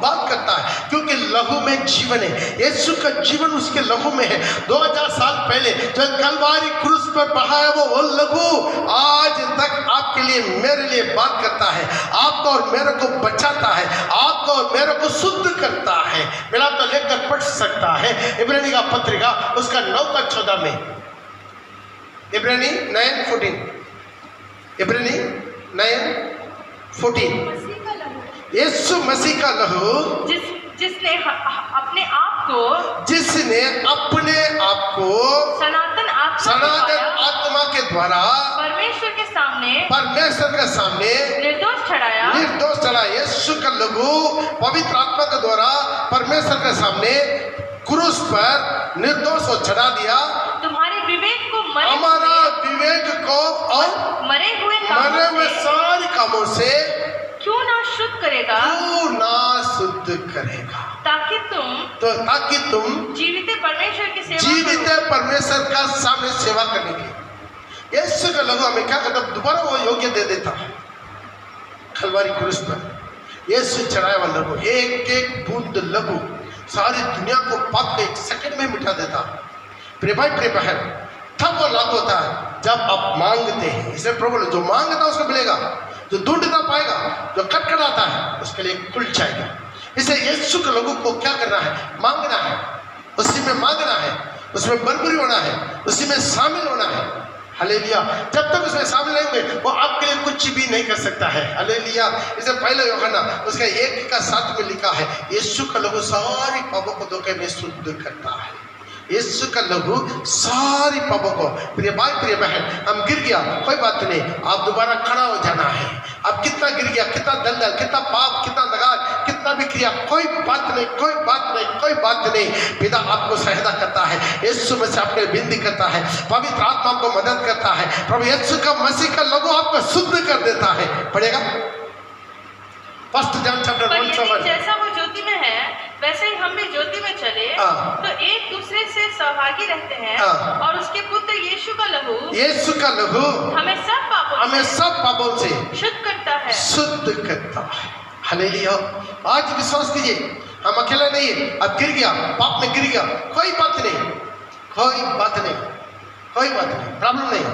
बात करता है, क्योंकि लहू में जीवन है। यीशु का जीवन उसके लहू में है। 2000 साल पहले जो कलवारी क्रूस पर बहाया वो लहू आज तक आपके लिए, मेरे लिए बात करता है, आपको और मेरे को बचाता है, आपको और मेरे को शुद्ध करता है। मिला तो लेकर पढ़ सकता है इब्रानी का पत्रिका उसका 9 का 14 में। इब्रानी 9:14 इब्रानी 9:14 यीशु मसीह का लहू जिसने अपने आप को सनातन आत्मा के द्वारा परमेश्वर के सामने निर्दोष चढ़ाया। यीशु का लहू पवित्र आत्मा के द्वारा परमेश्वर के सामने क्रूस पर निर्दोष को चढ़ा दिया। तुम्हारे विवेक को हमारा विवेक को और मरे हुए सारे कामों से क्यों ना शुद्ध करेगा ताकि तुम जीवित परमेश्वर का सामने सेवा करने की। यीशु का लहू हमें क्या करता, दोबारा वो योग्य दे देता। खलवारी क्रूस पर यीशु चढ़ाया हुआ लहू, एक बूंद लहू सारी दुनिया को पाप के 1 सेकंड में मिटा देता। प्रिय भाई प्रिय बहन, तब वो लागू होता है जब आप मांगते हैं। इसलिए प्रभु जो मांगता है उसको मिलेगा, जो ढूंढता पाएगा, जो खटखटाता है उसके लिए खुल जाएगा। इसलिए यीशु के लोगों को क्या करना है, मांगना है, उसी में मांगना है, उसमें बरबरी होना है, उसी में शामिल होना है। हालेलुया। जब तक उसमें शामिल नहीं होंगे वो आपके लिए कुछ भी नहीं कर सकता है। हालेलुया। इसे पहले यूहन्ना उसका 1:7 में लिखा है, यीशु का लहू सारी पापों को धोखे में शुद्ध करता है। यीशु का लहू सारी पापों को। प्रिय भाई प्रिय बहन, हम गिर गया कोई बात नहीं, आप दोबारा खड़ा हो जाना है। अब कितना गिर गया, कितना दलदल, कितना पाप, कितना नगार, कितना भी क्रिया, कोई बात नहीं, कोई बात नहीं, कोई बात नहीं। पिता आपको सहायता करता है, यीशु मसीह आपके विनती करता है, पवित्र आत्मा आपको मदद करता है। प्रभु यीशु का मसीह का लहू आपको शुद्ध कर देता है। पढ़ेगा 1 जॉन चैप्टर 1:7। जैसा वो ज्योति में है वैसे ही हम भी ज्योति में चले तो एक दूसरे से सहभागी रहते हैं और उसके पुत्र यीशु का लहू हमें सब पापों से शुद्ध करता है। हालेलुया। आज विश्वास कीजिए, हम अकेला नहीं है। अब गिर गया, पाप में गिर गया, कोई बात नहीं, प्रॉब्लम नहीं।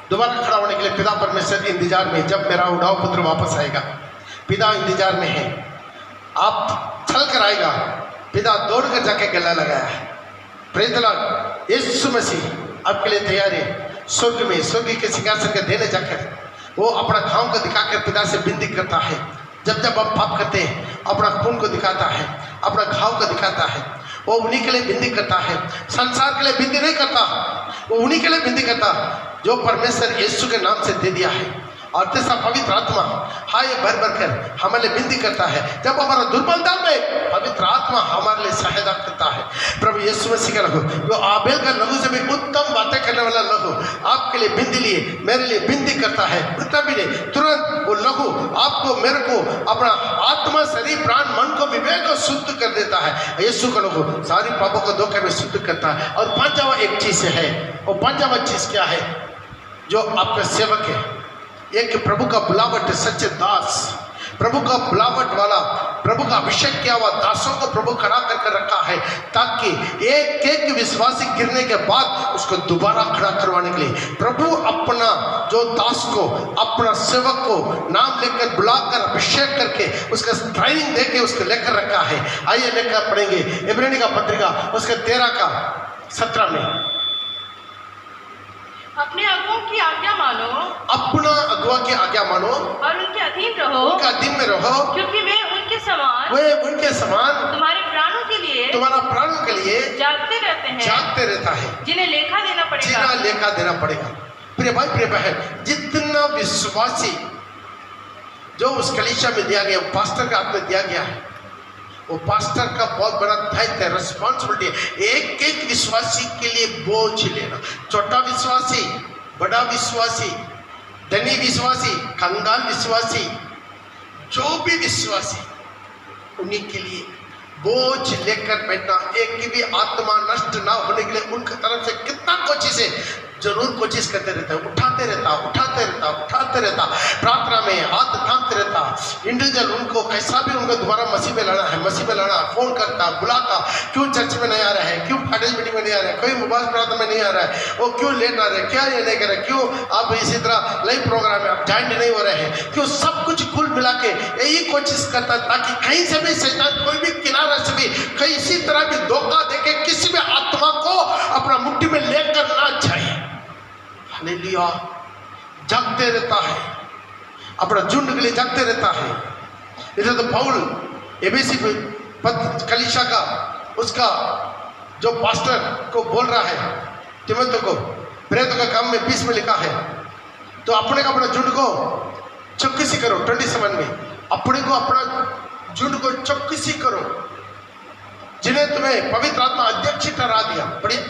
दोबारा खड़ा होने के लिए पिता परमेश्वर के इंतजार में, जब मेरा उड़ाऊ पुत्र वापस आएगा, पिता इंतजार में है। आप चल कर आएगा, पिता दौड़ कर जाके गला लगाया है। Praise the lord. Yeshu Masih आपके लिए तैयार है। स्वर्ग में स्वर्ग के सिंहासन के देने जाकर वो अपना घाव को दिखाकर पिता से विनती करता है। जब जब आप पाप करते हैं अपना खून को दिखाता है, अपना घाव को दिखाता है। वो उन्हीं के लिए विनती करता है, संसार के लिए विनती नहीं करता। वो उन्हीं के लिए विनती करता जो परमेश्वर यीशु के नाम से दे दिया है। और तीसरा पवित्र आत्मा हाय भर कर हमारे विनती करता है। जब हमारा दुर्बलता में पवित्र आत्मा हमारे लिए सहायता करता है। प्रभु यीशु मसीह का लहू, जो आबेल का लहू से भी उत्तम बातें करने वाला लहू आपके लिए विनती लिए मेरे लिए विनती करता है। भी नहीं, तुरंत वो लहू आपको मेरे को अपना आत्मा शरीर प्राण मन को विवेक को शुद्ध कर देता है। यीशु का लहू सारी पापों को धोखे में शुद्ध करता है। और 5वां एक चीज है, वो 5वां चीज क्या है, जो आपका सेवक है, एक प्रभु का बुलावट, सच्चे दास, प्रभु का बुलावट वाला, प्रभु का अभिषेक किया हुआ दासों को प्रभु खड़ा करके रखा है, ताकि एक एक विश्वासी गिरने के बाद उसको दोबारा खड़ा करवाने के लिए प्रभु अपना जो दास को, अपना सेवक को नाम लेकर बुलाकर अभिषेक करके उसका ट्रेनिंग देके उसको लेकर रखा है। आइए लेकर पढ़ेंगे इब्रानी का पत्रिका उसके 13:17 में। अपने अगुओं की आज्ञा मानो, अपना अगुआ की आज्ञा मानो और उनके अधीन रहो, उनके अधीन में रहो, क्योंकि वे उनके समान तुम्हारे प्राणों के लिए, तुम्हारा प्राणों के लिए जागते रहता है, जिन्हें लेखा देना पड़ेगा। प्रिय भाई प्रिय बहन, जितना विश्वासी जो उस कलीसिया में दिया गया, पास्टर का हाथ में दिया गया है, वो पास्टर का बहुत बड़ा दायित्व है, रिस्पॉन्सिबिलिटी है। एक एक विश्वासी के लिए बोझ लेना, छोटा विश्वासी, बड़ा विश्वासी, धनी विश्वासी, कंगाल विश्वासी, जो भी विश्वासी, उन्हीं के लिए बोझ लेकर बैठना। एक की भी आत्मा नष्ट ना होने के लिए उनकी तरफ से कितना कोशिश है, जरूर कोशिश करते रहता है, उठाते रहता, प्रार्थना में हाथ थामते रहता, इंडिविजुअल उनको कैसा भी उनको दोबारा मसीह में लाना है, फोन करता, बुलाता, क्यों चर्च में नहीं आ रहा है, क्यों फाइनल मीटिंग में नहीं आ रहा है, कोई मोबाइल प्रार्थना में नहीं आ रहा है, वो क्यों लेट आ रहे हैं, क्या ये नहीं कर रहे, क्यों आप इसी तरह लाइव प्रोग्राम में आप ज्वाइन नहीं हो रहे हैं, क्यों सब कुछ कुल मिला के यही कोशिश करता ताकि कहीं से भी शैतान कोई भी किनारा से भी किसी तरह भी धोखा देके किसी भी आत्मा को अपना मुट्ठी में लेकर ना जाए। हालेलुया, जागते रहता है, अपना झुंड के लिए जागते रहता है। इधर तो पौल एबीसी कलीसिया का उसका जो पास्टर को बोल रहा है तिमोथेयुस को, प्रेरितों का काम में 20 में लिखा है, तो अपने का अपना झुंड को चौकसी करो। 27 में अपने को अपना झुंड को चौकसी करो, जिन्हें तुम्हें पवित्र आत्मा अध्यक्ष ठहरा दिया। बढ़िया,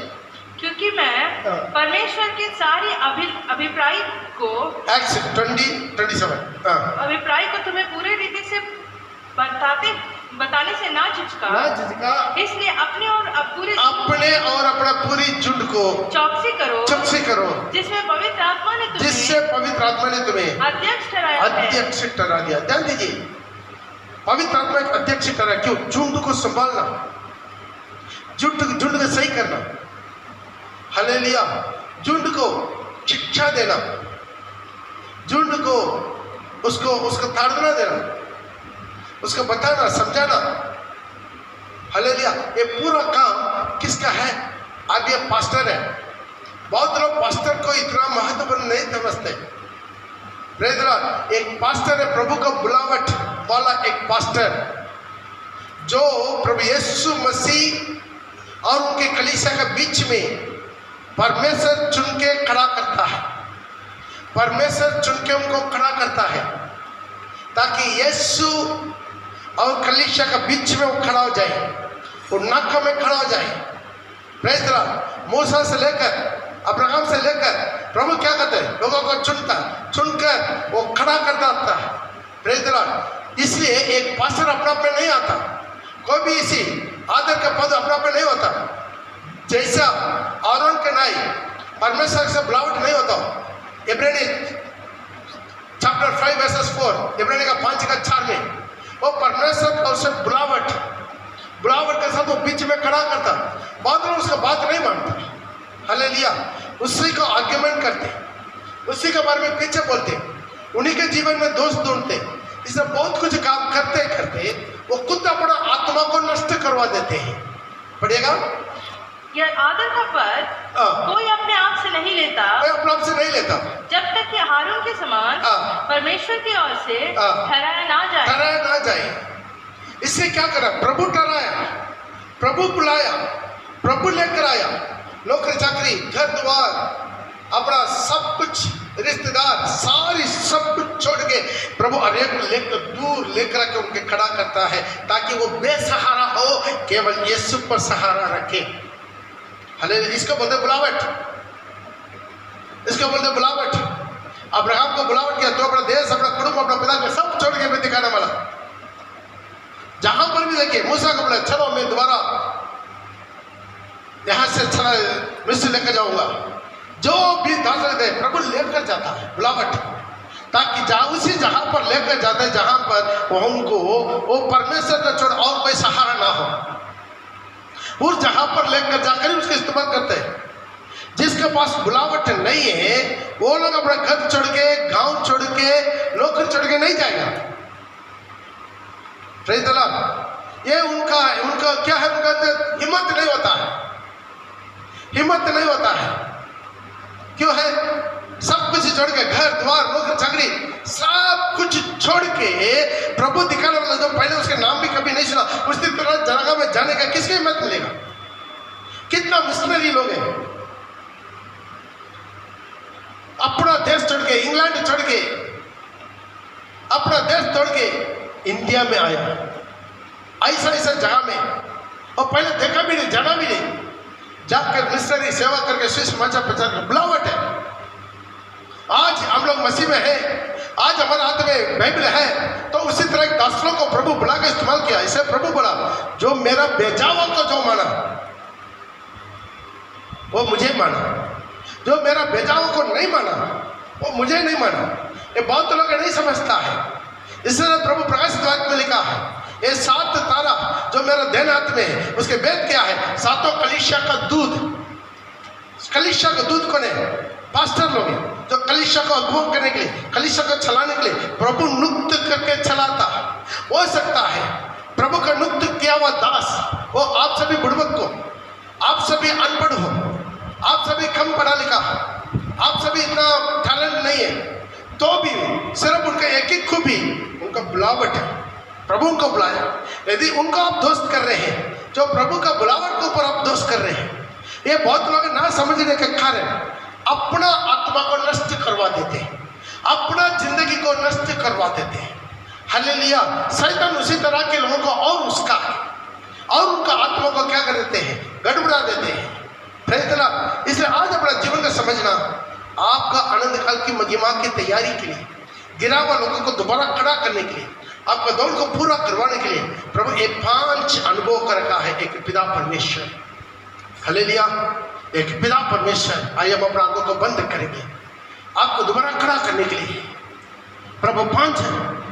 क्योंकि मैं परमेश्वर के सारे अभिप्राय को Acts 20:27 अभिप्राय को तुम्हें पूरे रीति से बताने से ना झिझका, इसलिए अपने और अपना पूरी झुंड को चौकसी करो, जिससे पवित्र आत्मा ने तुम्हें अध्यक्ष ठहरा दिया। ध्यान दीजिए, पवित्र आत्मा एक अध्यक्ष ठहरा। क्यों? झुंड को संभालना, झुंड को सही करना, हालेलुया, झुंड को शिक्षा देना, झुंड को उसको ताड़ना देना, उसको बताना, समझाना। हालेलुया, ये पूरा काम किसका है? आज ये पास्टर है। बहुत लोग पास्टर को इतना महत्वपूर्ण नहीं समझते। प्रेज़ द लॉर्ड, एक पास्टर है प्रभु का बुलावट वाला एक पास्टर, जो प्रभु यीशु मसीह और उनके कलीसिया के बीच में परमेश्वर चुन के खड़ा करता है। परमेश्वर चुन के उनको खड़ा करता है ताकि यीशु और कलीसिया के बीच में वो खड़ा हो जाए, वो नाका में खड़ा हो जाए। प्रेज़ द लॉर्ड, मूसा से लेकर अब्राहम से लेकर प्रभु क्या करते हैं? लोगों को चुनकर वो खड़ा करता आता है। प्रेज़ द लॉर्ड, इसलिए एक पास्टर अपना पे नहीं आता, कोई भी इसी आदर का पद अपना पे नहीं होता। जैसा आरोन के नाई परमेश्वर से बुलावट नहीं होता। इब्रानी चैप्टर 5:4, इब्रानी का 5:4 में वो परमेश्वर और से बुलावट के साथ वो बीच में खड़ा करता। बाद में उसका बात नहीं मानता। हालेलुया, उसी को आर्ग्यूमेंट करते, उसी के बारे में पीछे बोलते, उन्हीं के जीवन में दोष ढूंढते। इससे बहुत कुछ काम करते करते वो खुद अपना आत्मा को नष्ट करवा देते हैं। पढ़िएगा, यह आदर का पद कोई अपने आप से नहीं लेता, जब तक कि हारून के समान परमेश्वर की ओर से ठहराया ना जाए। इससे क्या करा? प्रभु ठहराया, प्रभु बुलाया, प्रभु लेकर आया। नौकरी चाकरी, घर द्वार, अपना सब कुछ, रिश्तेदार, सब कुछ छोड़ के प्रभु दूर लेकर आके उनके खड़ा करता है ताकि वो बेसहारा हो, केवल यीशु पर सहारा रखे। हालेलुया, इसको बोलते बुलावट, इसको बोलते बुलावट। अब्राहम को बुलावट किया तो अपना देश, अपना कुटुंब, अपना पिता को सब छोड़ के भी दिखाने वाला। जहां पर भी देखिए, मूसा को बोला चलो मैं दोबारा यहां से चला मिस्र लेकर जाऊंगा। जो भी दास दे प्रभु लेकर जाता है बुलावट, ताकि उसी जहां पर लेकर जाते हैं जहां पर वो उनको वो परमेश्वर का छोड़ और कोई सहारा ना हो, उस जहां पर लेकर जाकर उसका इस्तेमाल करते हैं। जिसके पास बुलावट नहीं है वो लोग अपना घर छोड़ के, गांव छोड़ के, नौकरी छोड़ के नहीं जाएगा। प्रेज़ द लॉर्ड, ये उनका क्या है? उनका हिम्मत नहीं होता है, हिम्मत नहीं होता है। क्यों है? सब कुछ छोड़ के, घर द्वार, नौकरी चाकरी, सब कुछ छोड़ के प्रभु दिखाने वाला जो पहले उसके नाम भी कभी नहीं सुना, उसकी तरह जगह में जाने का किसकी हिम्मत मिलेगा? कितना मिशनरी लोग हैं अपना देश छोड़ के, इंग्लैंड छोड़ के, अपना देश छोड़ के इंडिया में आया, ऐसा जगह में, और पहले देखा भी नहीं, जाना भी नहीं, जाकर मिशनरी सेवा करके स्विस मचा प्रचार कर। बुलावट है। आज हम लोग मसीह में हैं, आज हमारे हाथ में बाइबल है, तो उसी तरह एक दासों को प्रभु बुला के इस्तेमाल किया। इसे प्रभु बोला, जो मेरा बेजावा को जो माना वो मुझे माना, जो मेरा बेजावा को नहीं माना वो मुझे नहीं माना। ये बहुत लोग नहीं समझता है। इसलिए प्रभु प्रकाश द्वार में लिखा है, ये 7 तारा जो मेरा देन हाथ में है, उसके वेद क्या है? 7 कलीसिया का दूध। कलीसिया का दूध कौन है? पास्टर लोग हैं, जो कलीसिया को अगुवा करने के लिए, कलीसिया को चलाने के लिए प्रभु नियुक्त करके चलाता हो सकता है। प्रभु का नियुक्त किया हुआ दास वो आप सभी बुड़बक को, आप सभी अनपढ़ हो, आप सभी कम पढ़ा लिखा, आप सभी इतना टैलेंट नहीं है, तो भी सिर्फ उनका एक ही खूबी उनका बुलावट है। प्रभु उनको बुलाया। यदि उनको आप दोस्त कर रहे हैं, जो प्रभु का बुलावट के ऊपर आप दोस्त कर रहे हैं, ये बहुत लोग ना समझने के कारण अपना आत्मा को नष्ट करवा देते हैं, अपना जिंदगी को नष्ट करवा देते हैं। हालेलुया। शैतान उसी तरह के लोगों को और उनका आत्मा को क्या कर देते हैं, गड़बड़ा देते हैं। Praise the Lord. इसलिए आज अपना जीवन को समझना, आपका आनंद काल की महिमा की तैयारी के लिए, गिरा हुआ लोगों को दोबारा खड़ा करने के लिए, आपका दौड़ को पूरा करवाने के लिए प्रभु एक 5 अनुभव कर रखा है। एक पिता परमेश्वर, हालेलुया, एक पिता परमेश्वर। आइए हम अपना आंखों को बंद करेंगे, आपको दोबारा खड़ा करने के लिए प्रभु 5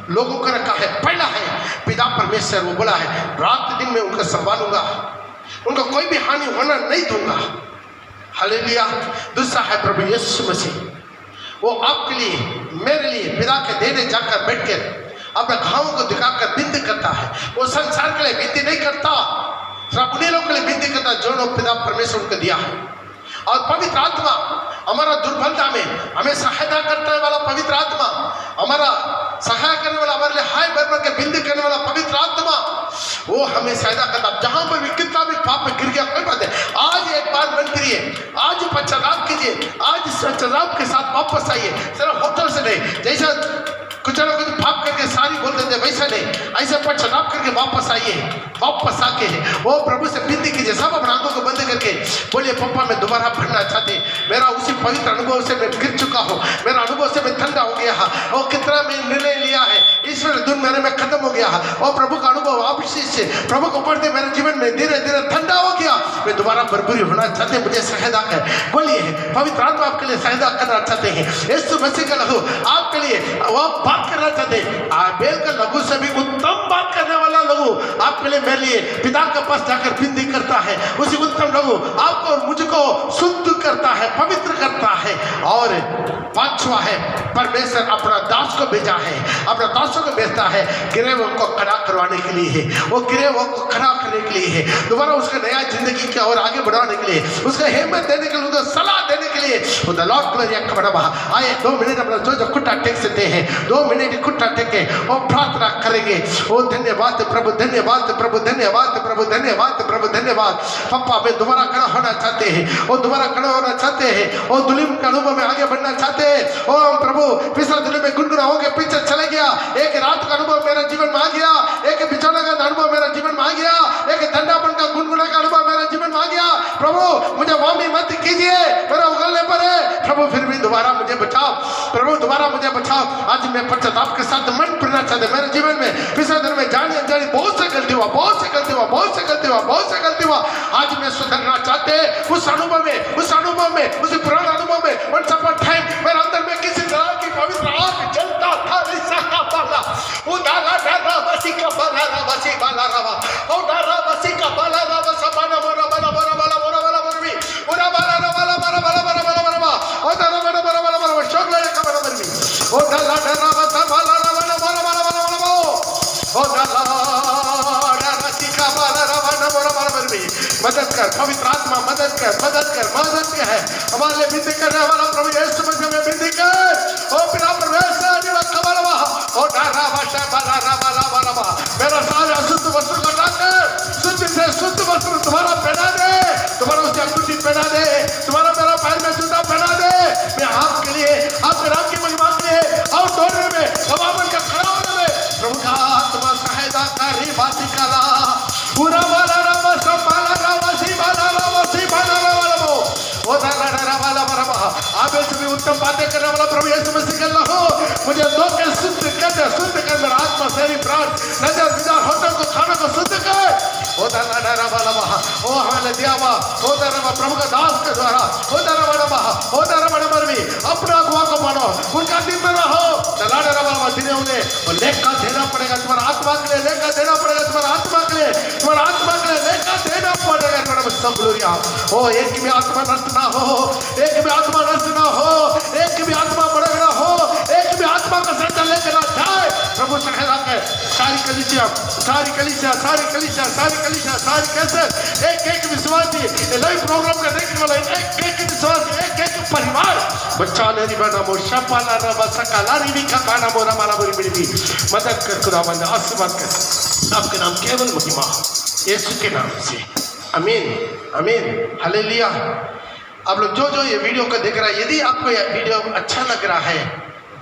लोगों का रखा है। पहला है पिता परमेश्वर, वो बोला है रात दिन में उनको संभालूंगा, उनको कोई भी हानि होना नहीं दूंगा। हालेलुया। दूसरा है प्रभु यीशु मसीह, वो आपके लिए मेरे लिए पिता के देने जाकर बैठकर अपने घावों को दिखाकर विनती करता है। वो संसार के लिए विनती नहीं करता, सिर्फ उन्हीं लोगों के लिए विनती करता जो लोग पिता परमेश्वर उनको दिया है। और पवित्र आत्मा हमारा दुर्बलता में हमें सहायता करने वाला पवित्र आत्मा, हमारा सहायता करने वाला, हमारे लिए हाय भर के विनती करने वाला पवित्र आत्मा, वो हमें सहायता करता। जहां पर भी कितना भी पाप में गिर गया कोई बात है, आज एक बार मन करिए, आज पश्चाताप कीजिए, आज पश्चाताप के साथ वापस आइए। सिर्फ होटल से नहीं, जैसा कुछ ना कुछ पाप करके सारी बोल देते वैसा नहीं, ऐसे पश्चाताप करके वापस आइए। वापस आके वो प्रभु से विनती कीजिए। सब अपने आंखों को बंद करके बोलिए, पप्पा मैं दोबारा भरना चाहते, मेरा उसी पवित्र अनुभव से मैं गिर चुका हूँ, मेरा अनुभव से मैं ठंडा हो गया है, और कितना मैं निर्णय लिया है, ईश्वर धुन मेरे में खत्म हो गया है, और प्रभु का अनुभव आशीष से प्रभु को पढ़ते मेरे जीवन में धीरे धीरे ठंडा हो गया, मैं दोबारा भरपूरी होना चाहते, मुझे सहायता कर। बोलिए, पवित्र आत्मा आपके लिए सहायता करना चाहते हैं। यीशु मसीह का लहू आपके लिए वो बात करना चाहते हैं। आबेल का लहू से भी उत्तम बात करने वाला लहू आपके लिए, मेरे लिए पिता के पास जाकर विनती करता है। उसी उत्तम लहू आपको और मुझको शुद्ध करता है, पवित्र करता है। और 5वां है परमेश्वर अपना दास को भेजा है, अपना दासों को भेजता है गिरे हुओं को खड़ा करवाने के लिए है, वो गिरे हुओं को खड़ा करने के लिए है, दोबारा उसका नया जिंदगी की ओर आगे बढ़ाने के लिए, उसका हिम्मत देने के लिए, उसको सलाह देने के लिए। द लॉर्ड ग्लोरी खबरवा। आइए 2 मिनट अपना जो घुट्टा टेक सकते हैं, 2 मिनट घुट्टा टेके और प्रार्थना करेंगे। ओ धन्यवाद प्रभु, धन्यवाद प्रभु, धन्यवाद प्रभु, धन्यवाद प्रभु, धन्यवाद। पप्पा में दोबारा खड़ा होना चाहते हैं, और दोबारा खड़ा होना चाहते हैं, और दुलीम के अनुभव में आगे बढ़ना चाहते हैं। ओ प्रभु, पिछले दिनों में गुनगुना होकर पीछे चले गया, एक रात का अनुभव मेरे जीवन में आ गया, एक बिछौने का अनुभव मेरे जीवन में आ गया, एक धंधापन का गुनगुना का अनुभव मेरे जीवन में आ गया। प्रभु मुझे वामी मत कीजिए, मेरा उगलने पर है प्रभु, फिर भी दोबारा मुझे बचाओ प्रभु, दोबारा मुझे बचाओ। आज मैं पश्चाताप के साथ मन फिरना चाहते मेरे जीवन में, पिछले दिन में जानी अनजानी बहुत से गलती हुआ, बहुत से गलती हुआ, बहुत से गलती हुआ, बहुत से गलती हुआ। आज मैं सुधरना चाहते उस अनुभव में, उस अनुभव में, उस पुराने अनुभव में। वंस अपॉन टाइम मेरे अंदर में किसी तरह की पवित्र आग जलता था, रिसा का बाला उदाला डाला बसी का बाला रवसी बाला रवा उदाला बसी का बाला रवा सबाना मोरा बाला बाला बाला मोरा बाला मोरवी उरा बाला बाला बाला बाला बाला बाला बाला उदाला बाला बाला बाला बाला शोगले का बाला मोरवी उदाला डाला बसा बाला बाला बाला बाला बाला बाला उदाला रसी का बाला रवा मोरा बाला मोरवी। मदद कर पवित्र आत्मा, मदद कर, मदद कर, मदद कर है हमारे लिए विनती करने वाला प्रभु यीशु मसीह में विनती कर। ओ पिता परमेश्वर निवा कबलवा ओ डारा भाषा बाला बाला बाला बाला मेरा सारा शुद्ध वस्त्र को डालकर शुद्ध से शुद्ध वस्त्र तुम्हारा पहना दे, तुम्हारा उसकी अंगूठी पहना दे, तुम्हारा मेरा पैर में जूता पहना दे। मैं आपके लिए, आपके नाम की महिमा के लिए और दौड़ने में, हवामन का खड़ा होने में प्रभु का आत्मा सहायता कर। बाती कला पूरा वाला रवा सब बाला रवा सी बाला रवा सी बाला रवा वो ओ दाला रवा रवा आबे से भी उत्तम बातें करने वाला प्रभु यीशु मसीह का लहू मुझे दो के शुद्ध कर मेरा आत्मा शरीर प्राण नजर विचार होठों को खानों को शुद्ध कर। ओ दाला रवा रवा ओ हमें दिया वा ओ दाला प्रभु का दास के द्वारा ओ दाला रवा ओ दाला मरवी अपना अगुआ को मानो, उनका दिन में रहो। दाला रवा दिन उन्हें लेखा देना पड़ेगा, तुम्हारा आत्मा के लिए लेखा देना पड़ेगा, तुम्हारा आत्मा के लिए, तुम्हारा आत्मा के लिए लेखा देना पड़ेगा। प्रभु सब ग्लोरिया ओ एक भी आत्मा नष्ट ना हो, एक भी आत्मा नष्ट ना हो, एक भी आत्मा बड़ा ना हो, एक भी आत्मा का संचालन लेकर ना जाए। प्रभु सहायता कर। सारी कलीसिया, सारी कलीसिया, सारी कलीसिया, सारी कलीसिया, सारी कैसे एक विश्वासी लाइव प्रोग्राम का देखने वाला एक विश्वासी, एक परिवार बच्चा ने रिबाना मोशा पाला रबा सकाला रिबिका काना मोरा माला बोरी बिड़ी मदद कर खुदावंद आशीर्वाद कर आपके नाम केवल महिमा यीशु के नाम से आमीन आमीन हालेलुया। आप लोग जो ये वीडियो को देख रहा है, यदि आपको यह वीडियो अच्छा लग रहा है,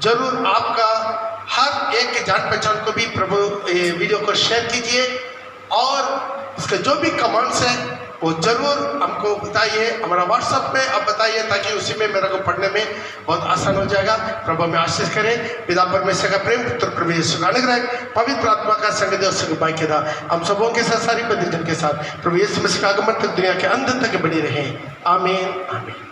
जरूर आपका हर एक के जान पहचान को भी प्रभु ये वीडियो को शेयर कीजिए और उसके जो भी कमेंट्स हैं वो जरूर हमको बताइए, हमारा व्हाट्सएप पे आप बताइए, ताकि उसी में मेरे को पढ़ने में बहुत आसान हो जाएगा। प्रभु में आशीष करें। पिता परमेश्वर का प्रेम, पुत्र प्रभु यीशु का अनुग्रह, पवित्र आत्मा का संग देव से उपाय के हम सबों के साथ, सारी पवित्र जन के साथ प्रभु यीशु मसीह का आगमन तक दुनिया के अंत तक बनी रहे। आमीन आमीन।